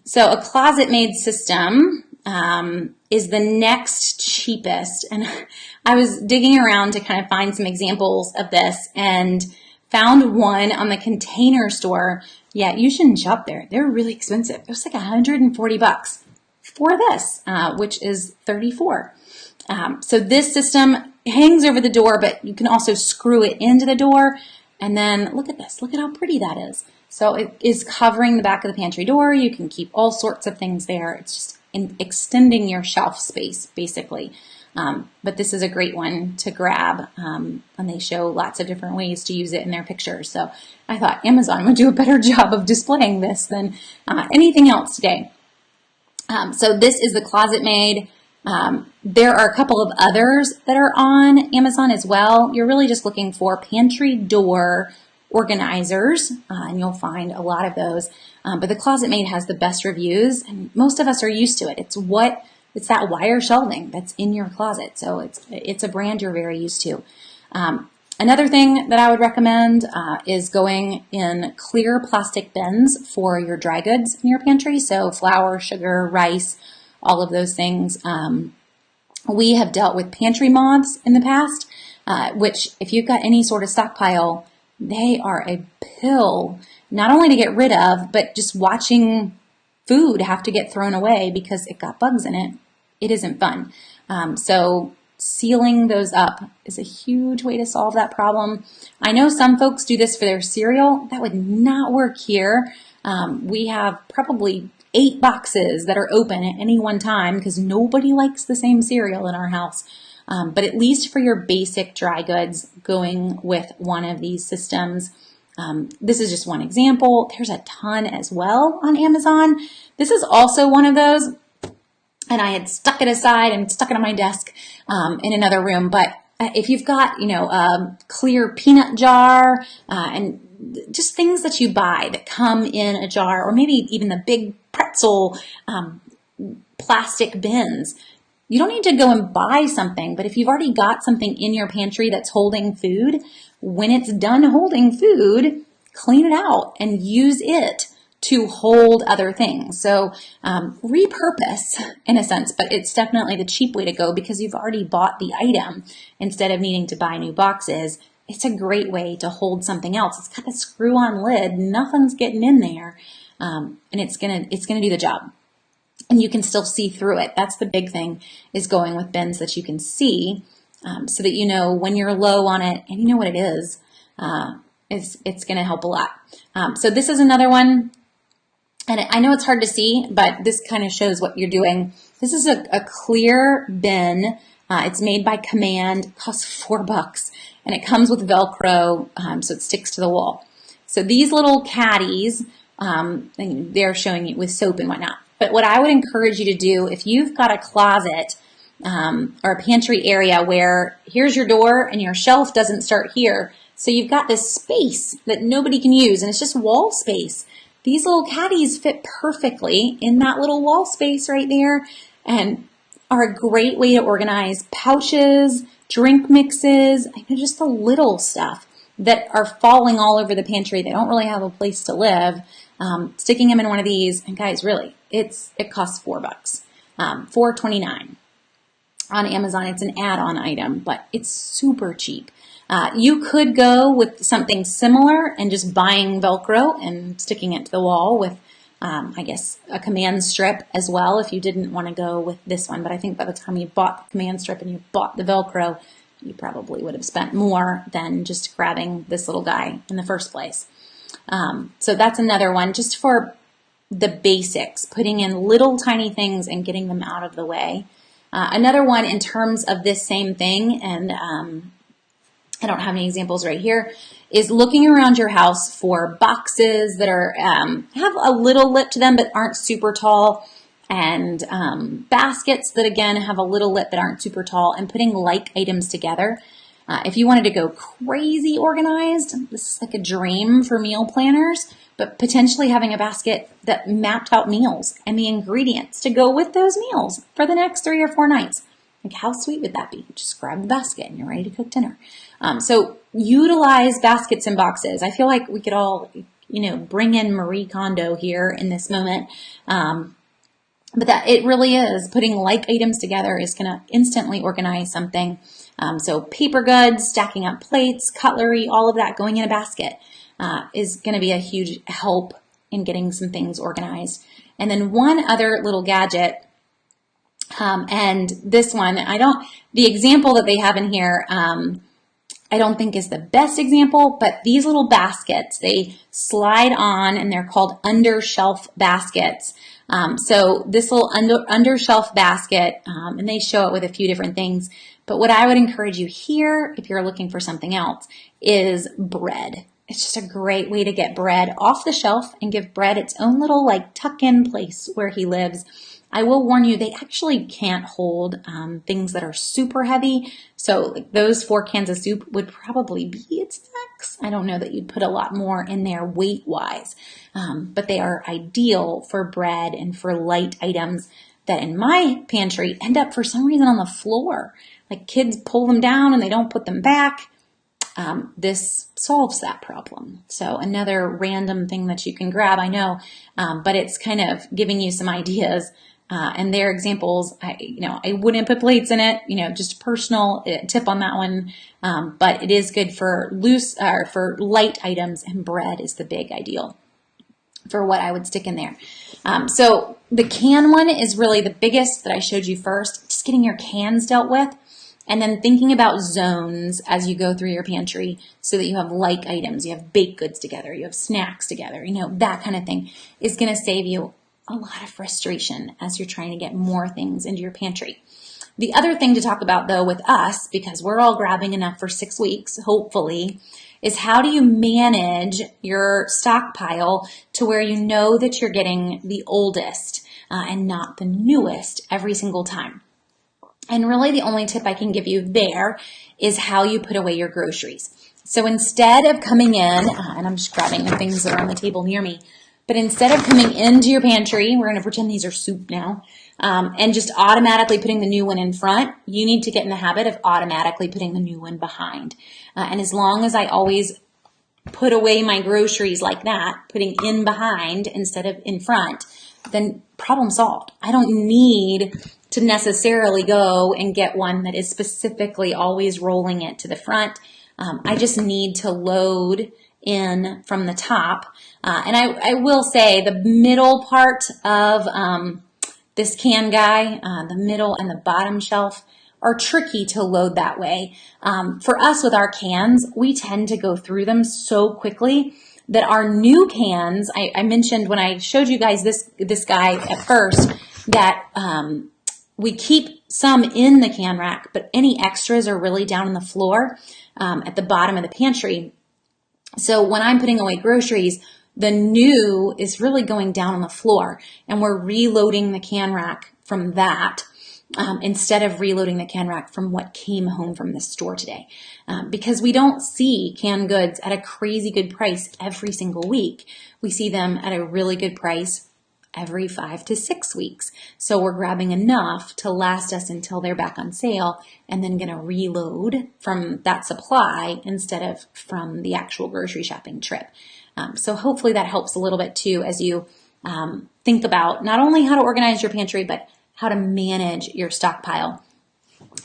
A: So a closet-made system is the next cheapest. And I was digging around to kind of find some examples of this and found one on the Container Store. Yeah, you shouldn't shop there. They're really expensive. It was like $140 for this, which is $34. So this system hangs over the door, but you can also screw it into the door. And then look at this. Look at how pretty that is. So it is covering the back of the pantry door. You can keep all sorts of things there. It's just extending your shelf space, basically. But this is a great one to grab, and they show lots of different ways to use it in their pictures. So I thought Amazon would do a better job of displaying this than anything else today. So this is the Closet Maid. There are a couple of others that are on Amazon as well. You're really just looking for pantry door organizers, and you'll find a lot of those. But the Closet Maid has the best reviews, and most of us are used to it. It's that wire shelving that's in your closet, so it's a brand you're very used to. Another thing that I would recommend is going in clear plastic bins for your dry goods in your pantry. So flour, sugar, rice, all of those things. We have dealt with pantry moths in the past, which if you've got any sort of stockpile, they are a pill, not only to get rid of, but just watching food have to get thrown away because it got bugs in it. It isn't fun. So sealing those up is a huge way to solve that problem. I know some folks do this for their cereal. That would not work here. We have probably 8 boxes that are open at any one time because nobody likes the same cereal in our house. But at least for your basic dry goods, going with one of these systems. This is just one example. There's a ton as well on Amazon. This is also one of those, and I had stuck it aside and stuck it on my desk in another room. But if you've got, a clear peanut jar and just things that you buy that come in a jar, or maybe even the big pretzel plastic bins, you don't need to go and buy something. But if you've already got something in your pantry that's holding food, when it's done holding food, clean it out and use it to hold other things. So repurpose in a sense, but it's definitely the cheap way to go because you've already bought the item instead of needing to buy new boxes. It's a great way to hold something else. It's got the screw-on lid, nothing's getting in there, and it's gonna do the job. And you can still see through it. That's the big thing, is going with bins that you can see, so that you know when you're low on it and you know what it is. It's going to help a lot. So this is another one. And I know it's hard to see, but this kind of shows what you're doing. This is a clear bin. It's made by Command. It costs $4, and it comes with Velcro, so it sticks to the wall. So these little caddies, and they're showing you with soap and whatnot. But what I would encourage you to do, if you've got a closet or a pantry area where here's your door and your shelf doesn't start here, so you've got this space that nobody can use, and it's just wall space. These little caddies fit perfectly in that little wall space right there and are a great way to organize pouches, drink mixes, just the little stuff that are falling all over the pantry. They don't really have a place to live. Sticking them in one of these, and guys, really, it costs $4, $4.29 on Amazon. It's an add-on item, but it's super cheap. You could go with something similar and just buying Velcro and sticking it to the wall with, I guess, a Command strip as well if you didn't want to go with this one. But I think by the time you bought the Command strip and you bought the Velcro, you probably would have spent more than just grabbing this little guy in the first place. So that's another one just for the basics, putting in little tiny things and getting them out of the way. Another one in terms of this same thing, and I don't have any examples right here, is looking around your house for boxes that are have a little lip to them but aren't super tall, and baskets that again have a little lip but aren't super tall, and putting like items together. If you wanted to go crazy organized, this is like a dream for meal planners, but potentially having a basket that mapped out meals and the ingredients to go with those meals for the next 3 or 4 nights. Like, how sweet would that be? Just grab the basket and you're ready to cook dinner. So utilize baskets and boxes. I feel like we could all, bring in Marie Kondo here in this moment. But that it really is putting like items together is going to instantly organize something. So paper goods, stacking up plates, cutlery, all of that going in a basket is going to be a huge help in getting some things organized. And then one other little gadget, and this one, the example that they have in here, I don't think is the best example, but these little baskets, they slide on and they're called under shelf baskets. So this little under shelf basket, and they show it with a few different things. But what I would encourage you here, if you're looking for something else, is bread. It's just a great way to get bread off the shelf and give bread its own little like tuck-in place where he lives. I will warn you, they actually can't hold things that are super heavy. So like those 4 cans of soup would probably be its max. I don't know that you'd put a lot more in there weight-wise, but they are ideal for bread and for light items that in my pantry end up for some reason on the floor. Like kids pull them down and they don't put them back. This solves that problem. So another random thing that you can grab, I know, but it's kind of giving you some ideas. And their examples, I wouldn't put plates in it, just a personal tip on that one. But it is good for for light items, and bread is the big ideal for what I would stick in there. So the can one is really the biggest that I showed you first, just getting your cans dealt with. And then thinking about zones as you go through your pantry so that you have like items, you have baked goods together, you have snacks together, that kind of thing is going to save you a lot of frustration as you're trying to get more things into your pantry. The other thing to talk about though with us, because we're all grabbing enough for 6 weeks, hopefully, is how do you manage your stockpile to where you know that you're getting the oldest and not the newest every single time. And really the only tip I can give you there is how you put away your groceries. So instead of coming in, and I'm just grabbing the things that are on the table near me, but instead of coming into your pantry, we're going to pretend these are soup now, and just automatically putting the new one in front, you need to get in the habit of automatically putting the new one behind. And as long as I always put away my groceries like that, putting in behind instead of in front, then problem solved. I don't need to necessarily go and get one that is specifically always rolling it to the front. I just need to load in from the top. And I will say the middle part of this can guy, the middle and the bottom shelf, are tricky to load that way. For us with our cans, we tend to go through them so quickly that our new cans, I mentioned when I showed you guys this guy at first, that we keep some in the can rack, but any extras are really down on the floor at the bottom of the pantry. So when I'm putting away groceries, the new is really going down on the floor, and we're reloading the can rack from that instead of reloading the can rack from what came home from the store today. Because we don't see canned goods at a crazy good price every single week. We see them at a really good price every 5 to 6 weeks. So we're grabbing enough to last us until they're back on sale, and then going to reload from that supply instead of from the actual grocery shopping trip. So hopefully that helps a little bit too as you think about not only how to organize your pantry, but how to manage your stockpile.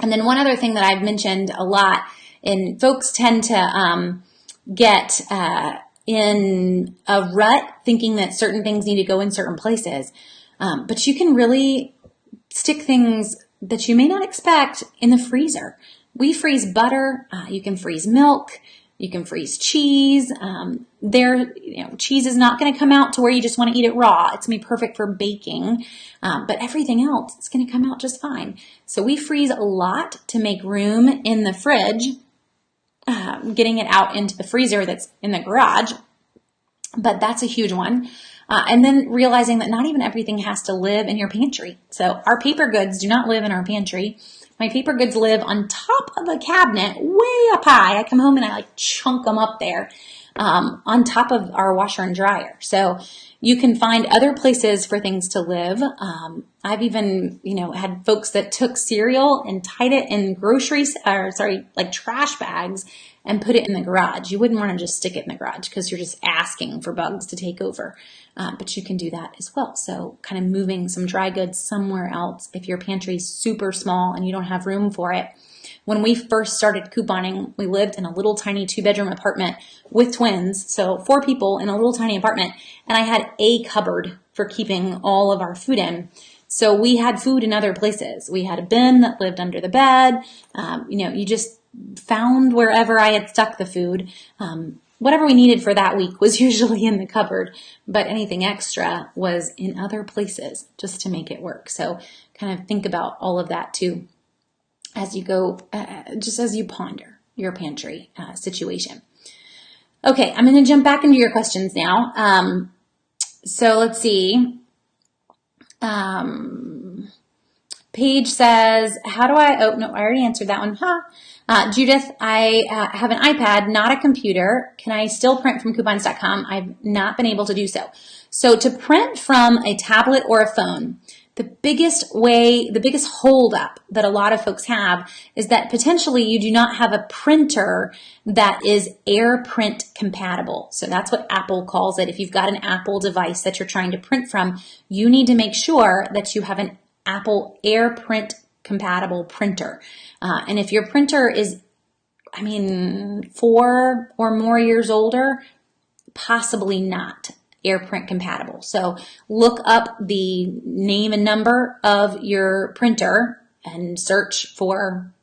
A: And then one other thing that I've mentioned a lot, and folks tend to get in a rut thinking that certain things need to go in certain places. But you can really stick things that you may not expect in the freezer. We freeze butter. You can freeze milk. You can freeze cheese. Cheese is not going to come out to where you just want to eat it raw. It's going to be perfect for baking. But everything else, it's going to come out just fine. So we freeze a lot to make room in the fridge, getting it out into the freezer that's in the garage. But that's a huge one. And then realizing that not even everything has to live in your pantry. So our paper goods do not live in our pantry. My paper goods live on top of a cabinet way up high. I come home and I chunk them up there on top of our washer and dryer. So you can find other places for things to live. I've even, had folks that took cereal and tied it in trash bags and put it in the garage. You wouldn't want to just stick it in the garage because you're just asking for bugs to take over. But you can do that as well. So kind of moving some dry goods somewhere else if your pantry is super small and you don't have room for it. When we first started couponing, we lived in a little tiny 2-bedroom apartment with twins. So 4 people in a little tiny apartment. And I had a cupboard for keeping all of our food in. So we had food in other places. We had a bin that lived under the bed. found wherever I had stuck the food. Whatever we needed for that week was usually in the cupboard, but anything extra was in other places just to make it work. So kind of think about all of that too as you go, just as you ponder your pantry situation. Okay, I'm going to jump back into your questions now. So let's see. Paige says, how do I, oh no, I already answered that one. Judith, I have an iPad, not a computer. Can I still print from coupons.com? I've not been able to do so. So to print from a tablet or a phone, the biggest holdup that a lot of folks have is that potentially you do not have a printer that is AirPrint compatible. So that's what Apple calls it. If you've got an Apple device that you're trying to print from, you need to make sure that you have an Apple AirPrint compatible printer. And if your printer is, 4 or more years older, possibly not AirPrint compatible. So look up the name and number of your printer and search for,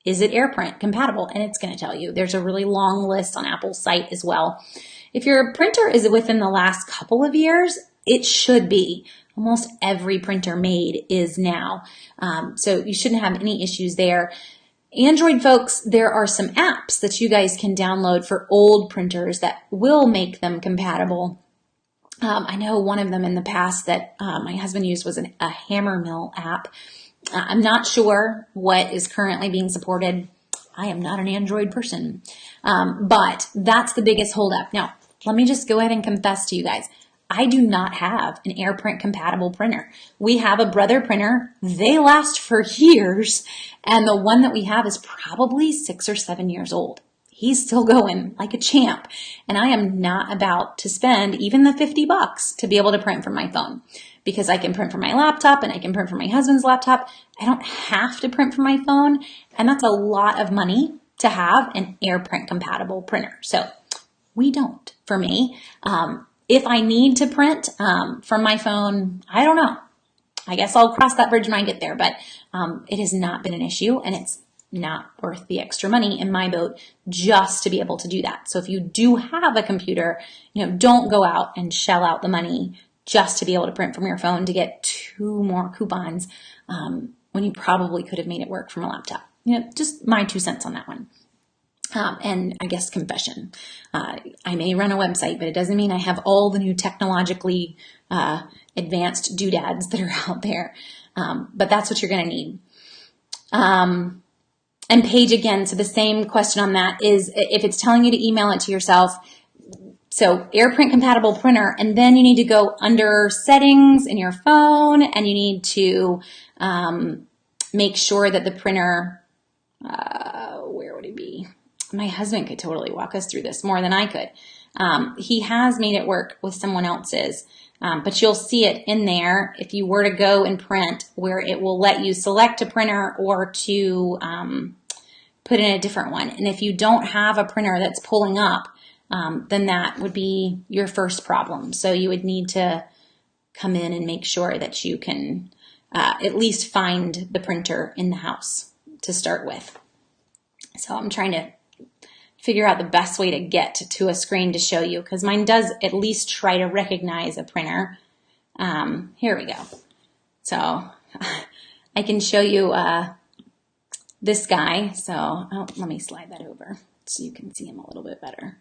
A: is it AirPrint compatible? And it's going to tell you. There's a really long list on Apple's site as well. If your printer is within the last couple of years, it should be. Almost every printer made is now. So you shouldn't have any issues there. Android folks, there are some apps that you guys can download for old printers that will make them compatible. I know one of them in the past that my husband used was a Hammer Mill app. I'm not sure what is currently being supported. I am not an Android person, but that's the biggest holdup. Now, let me just go ahead and confess to you guys. I do not have an AirPrint compatible printer. We have a Brother printer. They last for years. And the one that we have is probably 6 or 7 years old. He's still going like a champ. And I am not about to spend even the $50 to be able to print from my phone, because I can print from my laptop and I can print from my husband's laptop. I don't have to print from my phone. And that's a lot of money to have an AirPrint compatible printer. So we don't, for me. If I need to print from my phone, I don't know. I guess I'll cross that bridge when I get there, but it has not been an issue, and it's not worth the extra money in my boat just to be able to do that. So if you do have a computer, don't go out and shell out the money just to be able to print from your phone to get 2 more coupons when you probably could have made it work from a laptop. Just my 2 cents on that one. And I guess confession. I may run a website, but it doesn't mean I have all the new technologically advanced doodads that are out there. But that's what you're going to need. And Paige, again, so the same question on that is if it's telling you to email it to yourself. So AirPrint compatible printer, and then you need to go under settings in your phone, and you need to make sure that the printer, where would it be? My husband could totally walk us through this more than I could. He has made it work with someone else's, but you'll see it in there if you were to go and print, where it will let you select a printer or to put in a different one. And if you don't have a printer that's pulling up, then that would be your first problem. So you would need to come in and make sure that you can at least find the printer in the house to start with. So I'm trying to figure out the best way to get to a screen to show you, because mine does at least try to recognize a printer. Here we go. So I can show you this guy. So let me slide that over so you can see him a little bit better.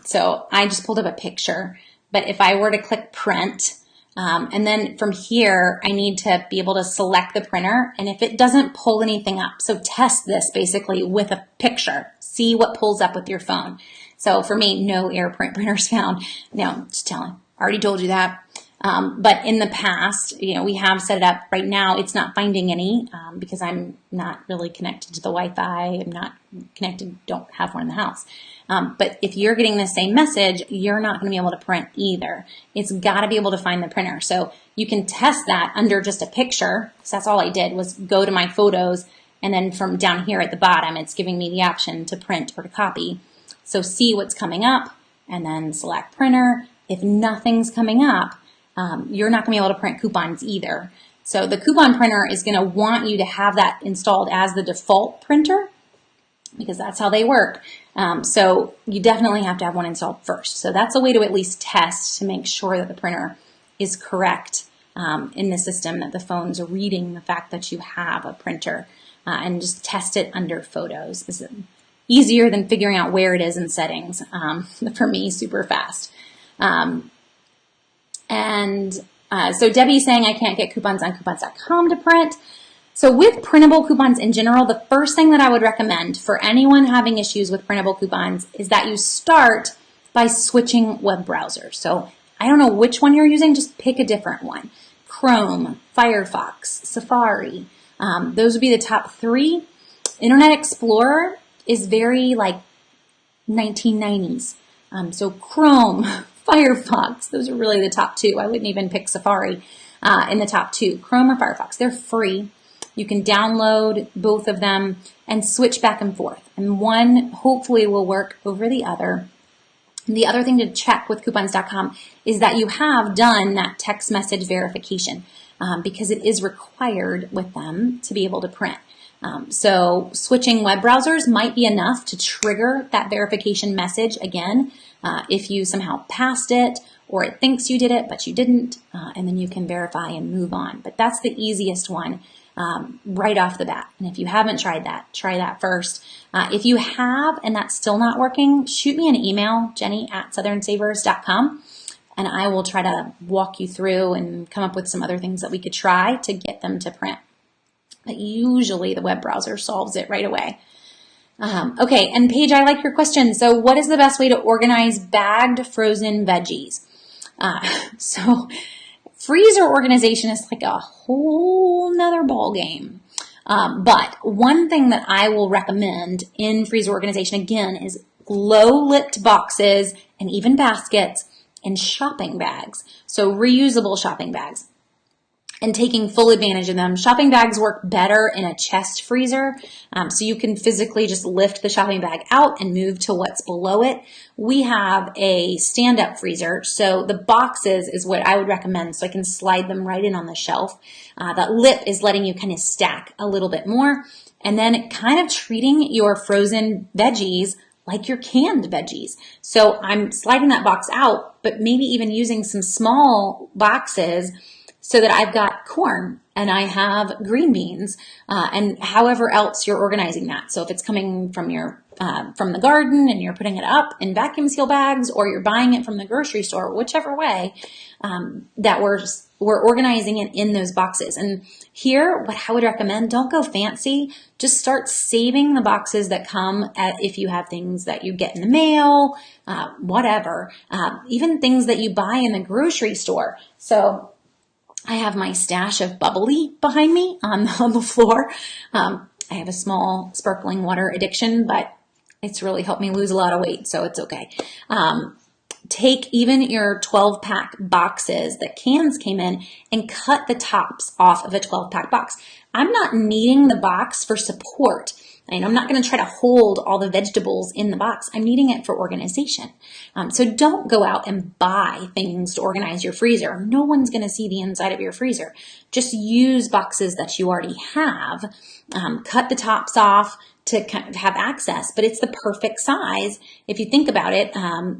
A: So I just pulled up a picture, but if I were to click print, and then from here, I need to be able to select the printer. And if it doesn't pull anything up, so test this basically with a picture. See what pulls up with your phone. So for me, no AirPrint printers found. No, just telling. Already told you that. But in the past, we have set it up. Right now, it's not finding any because I'm not really connected to the Wi-Fi. I'm not connected, don't have one in the house. But if you're getting the same message, you're not going to be able to print either. It's got to be able to find the printer. So you can test that under just a picture. So that's all I did was go to my photos. And then from down here at the bottom, it's giving me the option to print or to copy. So see what's coming up and then select printer. If nothing's coming up, you're not going to be able to print coupons either. So the coupon printer is going to want you to have that installed as the default printer. because that's how they work. So you definitely have to have one installed first. So that's a way to at least test to make sure that the printer is correct in the system, that the phone's reading the fact that you have a printer, and just test it under photos. This is easier than figuring out where it is in settings. For me, super fast. So Debbie's saying I can't get coupons on coupons.com to print. So with printable coupons in general, the first thing that I would recommend for anyone having issues with printable coupons is that you start by switching web browsers. So I don't know which one you're using, just pick a different one. Chrome, Firefox, Safari, those would be the top 3. Internet Explorer is very like 1990s. So Chrome, Firefox, those are really the top 2. I wouldn't even pick Safari in the top 2. Chrome or Firefox, they're free. You can download both of them and switch back and forth. And one hopefully will work over the other. And the other thing to check with coupons.com is that you have done that text message verification because it is required with them to be able to print. So switching web browsers might be enough to trigger that verification message again if you somehow passed it or it thinks you did it but you didn't, and then you can verify and move on. But that's the easiest one right off the bat. And if you haven't tried that, try that first. If you have and that's still not working, shoot me an email, jenny@southernsavers.com, and I will try to walk you through and come up with some other things that we could try to get them to print. But usually the web browser solves it right away. Okay, and Paige, I like your question. So what is the best way to organize bagged frozen veggies? So freezer organization is like a whole nother ball game. But one thing that I will recommend in freezer organization, again, is low-lipped boxes and even baskets and shopping bags. So reusable shopping bags and taking full advantage of them. Shopping bags work better in a chest freezer, so you can physically just lift the shopping bag out and move to what's below it. We have a stand-up freezer, so the boxes is what I would recommend, so I can slide them right in on the shelf. That lip is letting you kind of stack a little bit more, and then kind of treating your frozen veggies like your canned veggies. So I'm sliding that box out, but maybe even using some small boxes so that I've got corn and I have green beans, and however else you're organizing that. So if it's coming from your from the garden and you're putting it up in vacuum seal bags, or you're buying it from the grocery store, whichever way, that we're organizing it in those boxes. And here, what I would recommend, don't go fancy. Just start saving the boxes that come if you have things that you get in the mail, whatever, even things that you buy in the grocery store. So I have my stash of bubbly behind me on the floor. I have a small sparkling water addiction, but it's really helped me lose a lot of weight, so it's okay. Take even your 12-pack boxes that cans came in and cut the tops off of a 12-pack box. I'm not needing the box for support. And I'm not going to try to hold all the vegetables in the box. I'm needing it for organization. So don't go out and buy things to organize your freezer. No one's going to see the inside of your freezer. Just use boxes that you already have. Cut the tops off to kind of have access, but it's the perfect size, if you think about it,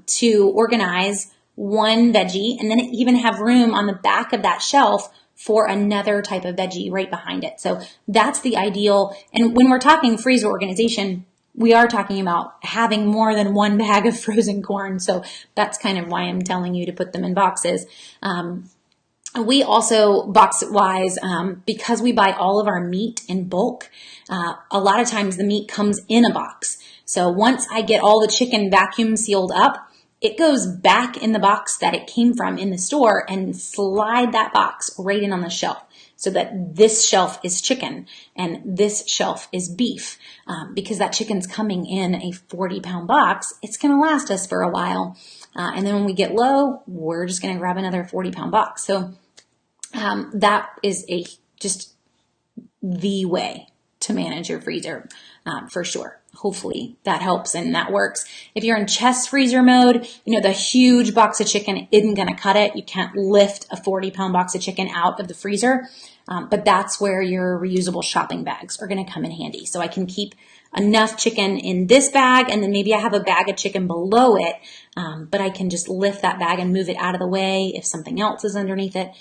A: to organize one veggie and then even have room on the back of that shelf for another type of veggie right behind it. So that's the ideal. And when we're talking freezer organization, we are talking about having more than one bag of frozen corn. So that's kind of why I'm telling you to put them in boxes. We also, box-wise, because we buy all of our meat in bulk, a lot of times the meat comes in a box. So once I get all the chicken vacuum sealed up, it goes back in the box that it came from in the store and slide that box right in on the shelf so that this shelf is chicken and this shelf is beef. Because that chicken's coming in a 40-pound box, it's going to last us for a while. And then when we get low, we're just going to grab another 40-pound box. So that is just the way to manage your freezer for sure. Hopefully that helps and that works. If you're in chest freezer mode, the huge box of chicken isn't going to cut it. You can't lift a 40-pound box of chicken out of the freezer. but that's where your reusable shopping bags are going to come in handy. So I can keep enough chicken in this bag, and then maybe I have a bag of chicken below it, but I can just lift that bag and move it out of the way if something else is underneath it.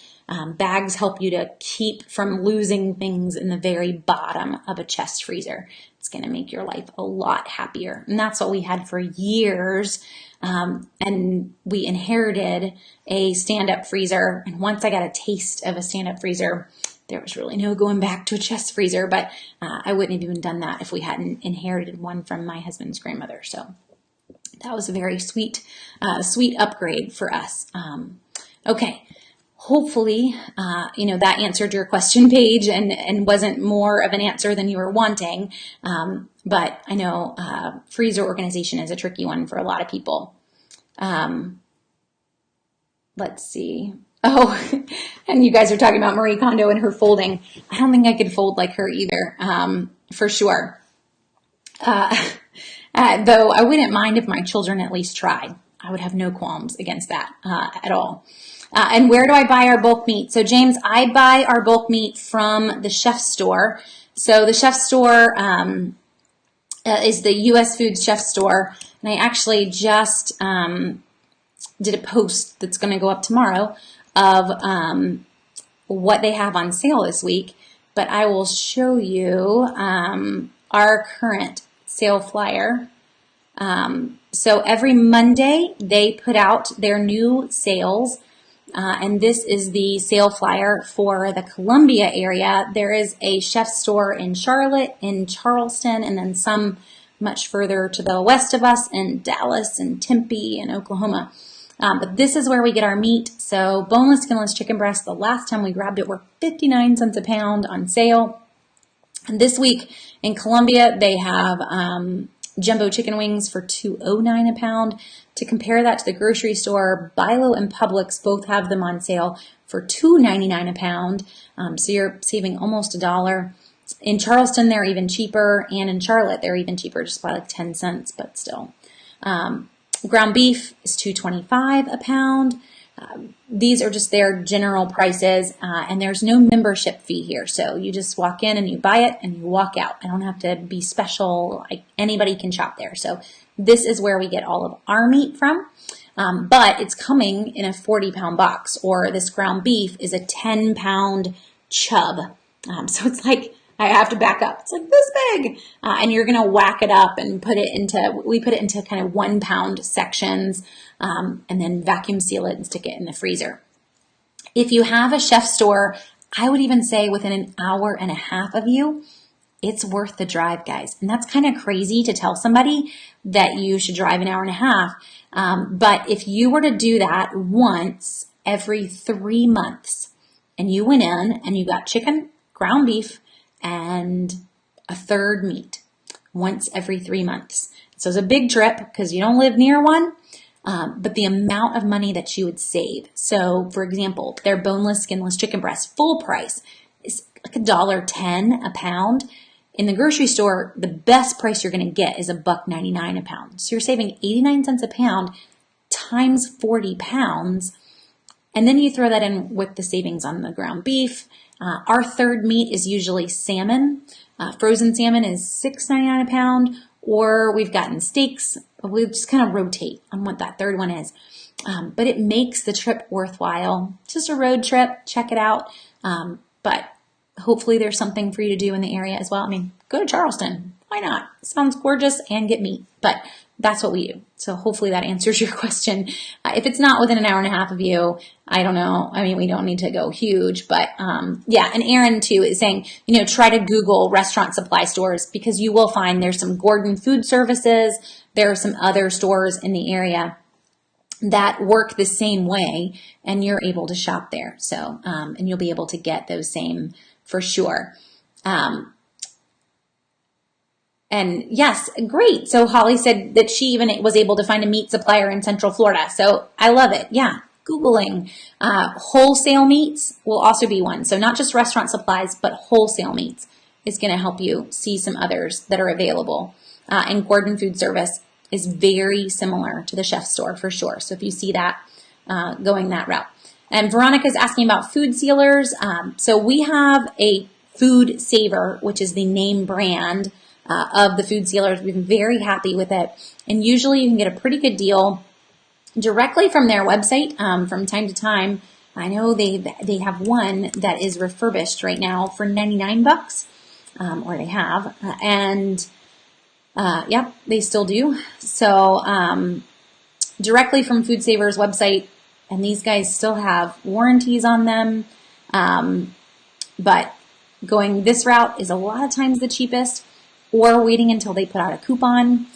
A: Bags help you to keep from losing things in the very bottom of a chest freezer. It's going to make your life a lot happier. And that's what we had for years. And we inherited a stand-up freezer. And once I got a taste of a stand-up freezer, there was really no going back to a chest freezer, but I wouldn't have even done that if we hadn't inherited one from my husband's grandmother. So that was a very sweet upgrade for us. Okay. Hopefully, that answered your question, Paige, and wasn't more of an answer than you were wanting. But I know freezer organization is a tricky one for a lot of people. Let's see. Oh, and you guys are talking about Marie Kondo and her folding. I don't think I could fold like her either, for sure. Though I wouldn't mind if my children at least tried. I would have no qualms against that at all. And where do I buy our bulk meat? So James, I buy our bulk meat from the Chef Store. So the Chef Store is the U.S. Foods Chef Store. And I actually just did a post that's going to go up tomorrow of what they have on sale this week. But I will show you our current sale flyer. So every Monday they put out their new sales. And this is the sale flyer for the Columbia area. There is a Chef Store in Charlotte, in Charleston, and then some much further to the west of us in Dallas and Tempe and Oklahoma. But this is where we get our meat. So boneless, skinless chicken breasts, the last time we grabbed it, were 59 cents a pound on sale. And this week in Columbia, they have jumbo chicken wings for $2.09 a pound. To compare that to the grocery store, Bilo and Publix both have them on sale for $2.99 a pound. So you're saving almost $1. In Charleston, they're even cheaper, and in Charlotte, they're even cheaper, just by like 10 cents, but still. Ground beef is $2.25 a pound. These are just their general prices, and there's no membership fee here. So you just walk in and you buy it and you walk out. I don't have to be special. Anybody can shop there. So this is where we get all of our meat from. But it's coming in a 40-pound box, or this ground beef is a 10-pound chub. So it's like, I have to back up. It's like this big. And you're going to whack it up and we put it into kind of 1-pound sections, and then vacuum seal it and stick it in the freezer. If you have a Chef Store, I would even say within an hour and a half of you, it's worth the drive, guys. And that's kind of crazy to tell somebody that you should drive an hour and a half. But if you were to do that once every 3 months, and you went in and you got chicken, ground beef, and a third meat once every 3 months. So it's a big trip because you don't live near one, but the amount of money that you would save. So for example, their boneless, skinless chicken breast full price is like $1.10 a pound. In the grocery store, the best price you're going to get is $1.99 a pound. So you're saving 89 cents a pound times 40 pounds. And then you throw that in with the savings on the ground beef. Our third meat is usually salmon. Frozen salmon is $6.99 a pound, or we've gotten steaks. We just kind of rotate on what that third one is. But it makes the trip worthwhile. It's just a road trip. Check it out. But hopefully there's something for you to do in the area as well. I mean, go to Charleston. Why not? It sounds gorgeous, and get meat. But that's what we do. So hopefully that answers your question. If it's not within an hour and a half of you, I don't know. I mean, we don't need to go huge, but yeah. And Aaron too is saying, try to Google restaurant supply stores, because you will find there's some Gordon Food Services. There are some other stores in the area that work the same way, and you're able to shop there. So, and you'll be able to get those same for sure. And yes, great. So Holly said that she even was able to find a meat supplier in Central Florida. So I love it. Yeah. Googling wholesale meats will also be one. So not just restaurant supplies, but wholesale meats is going to help you see some others that are available. And Gordon Food Service is very similar to the Chef Store for sure. So if you see that, going that route. And Veronica's asking about food sealers. So we have a Food Saver, which is the name brand of the food sealers. We've been very happy with it. And usually you can get a pretty good deal directly from their website from time to time. I know they have one that is refurbished right now for 99 bucks, or they have. Yep, they still do. So directly from Food Saver's website, and these guys still have warranties on them. But going this route is a lot of times the cheapest, or waiting until they put out a coupon.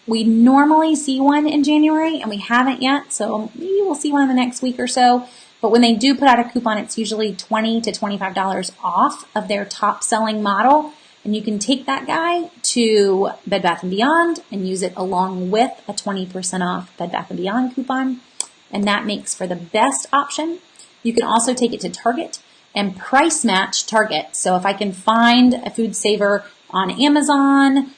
A: We normally see one in January, and we haven't yet, so maybe we'll see one in the next week or so. But when they do put out a coupon, it's usually $20 to $25 off of their top selling model. And you can take that guy to Bed Bath & Beyond and use it along with a 20% off Bed Bath & Beyond coupon. And that makes for the best option. You can also take it to Target and price match Target. So if I can find a Food Saver on Amazon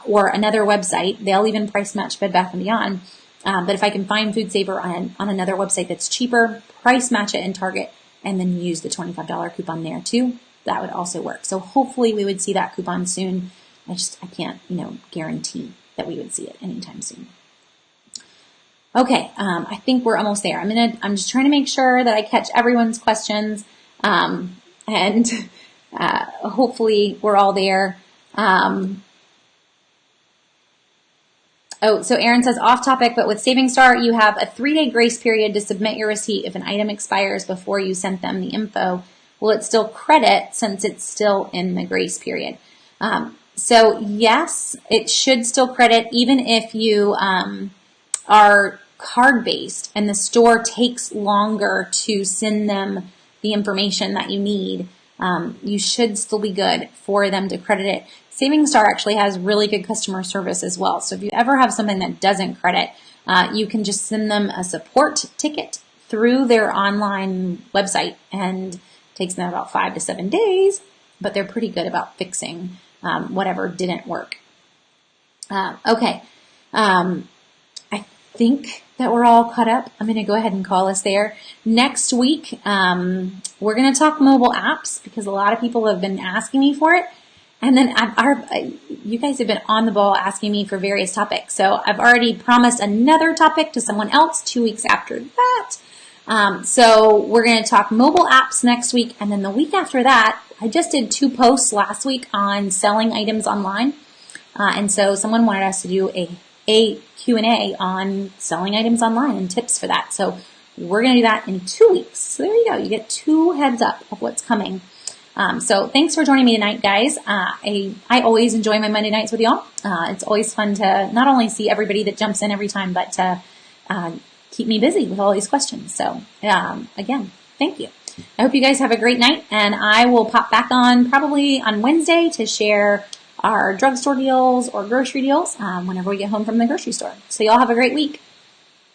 A: or another website, they'll even price match Bed Bath & Beyond. But if I can find Food Saver on another website that's cheaper, price match it in Target, and then use the $25 coupon there too, that would also work. So hopefully we would see that coupon soon. I can't, guarantee that we would see it anytime soon. Okay, I think we're almost there. I'm just trying to make sure that I catch everyone's questions, and hopefully we're all there. So Aaron says, off topic, but with Saving Star, you have a 3-day grace period to submit your receipt if an item expires before you sent them the info. Will it still credit since it's still in the grace period? So yes, it should still credit even if you are card-based and the store takes longer to send them the information that you need. You should still be good for them to credit it. Saving Star actually has really good customer service as well. So if you ever have something that doesn't credit, you can just send them a support ticket through their online website, and it takes them about 5 to 7 days, but they're pretty good about fixing whatever didn't work. Okay. I think that we're all caught up. I'm going to go ahead and call us there. Next week, we're going to talk mobile apps because a lot of people have been asking me for it. And then you guys have been on the ball asking me for various topics. So I've already promised another topic to someone else 2 weeks after that. So we're going to talk mobile apps next week. And then the week after that, I just did 2 posts last week on selling items online. And so someone wanted us to do a Q&A on selling items online and tips for that. So we're going to do that in 2 weeks. So there you go. You get 2 heads up of what's coming. So thanks for joining me tonight, guys. I always enjoy my Monday nights with y'all. It's always fun to not only see everybody that jumps in every time, but to keep me busy with all these questions. So again, thank you. I hope you guys have a great night, and I will pop back on probably on Wednesday to share our drugstore deals or grocery deals whenever we get home from the grocery store. So y'all have a great week.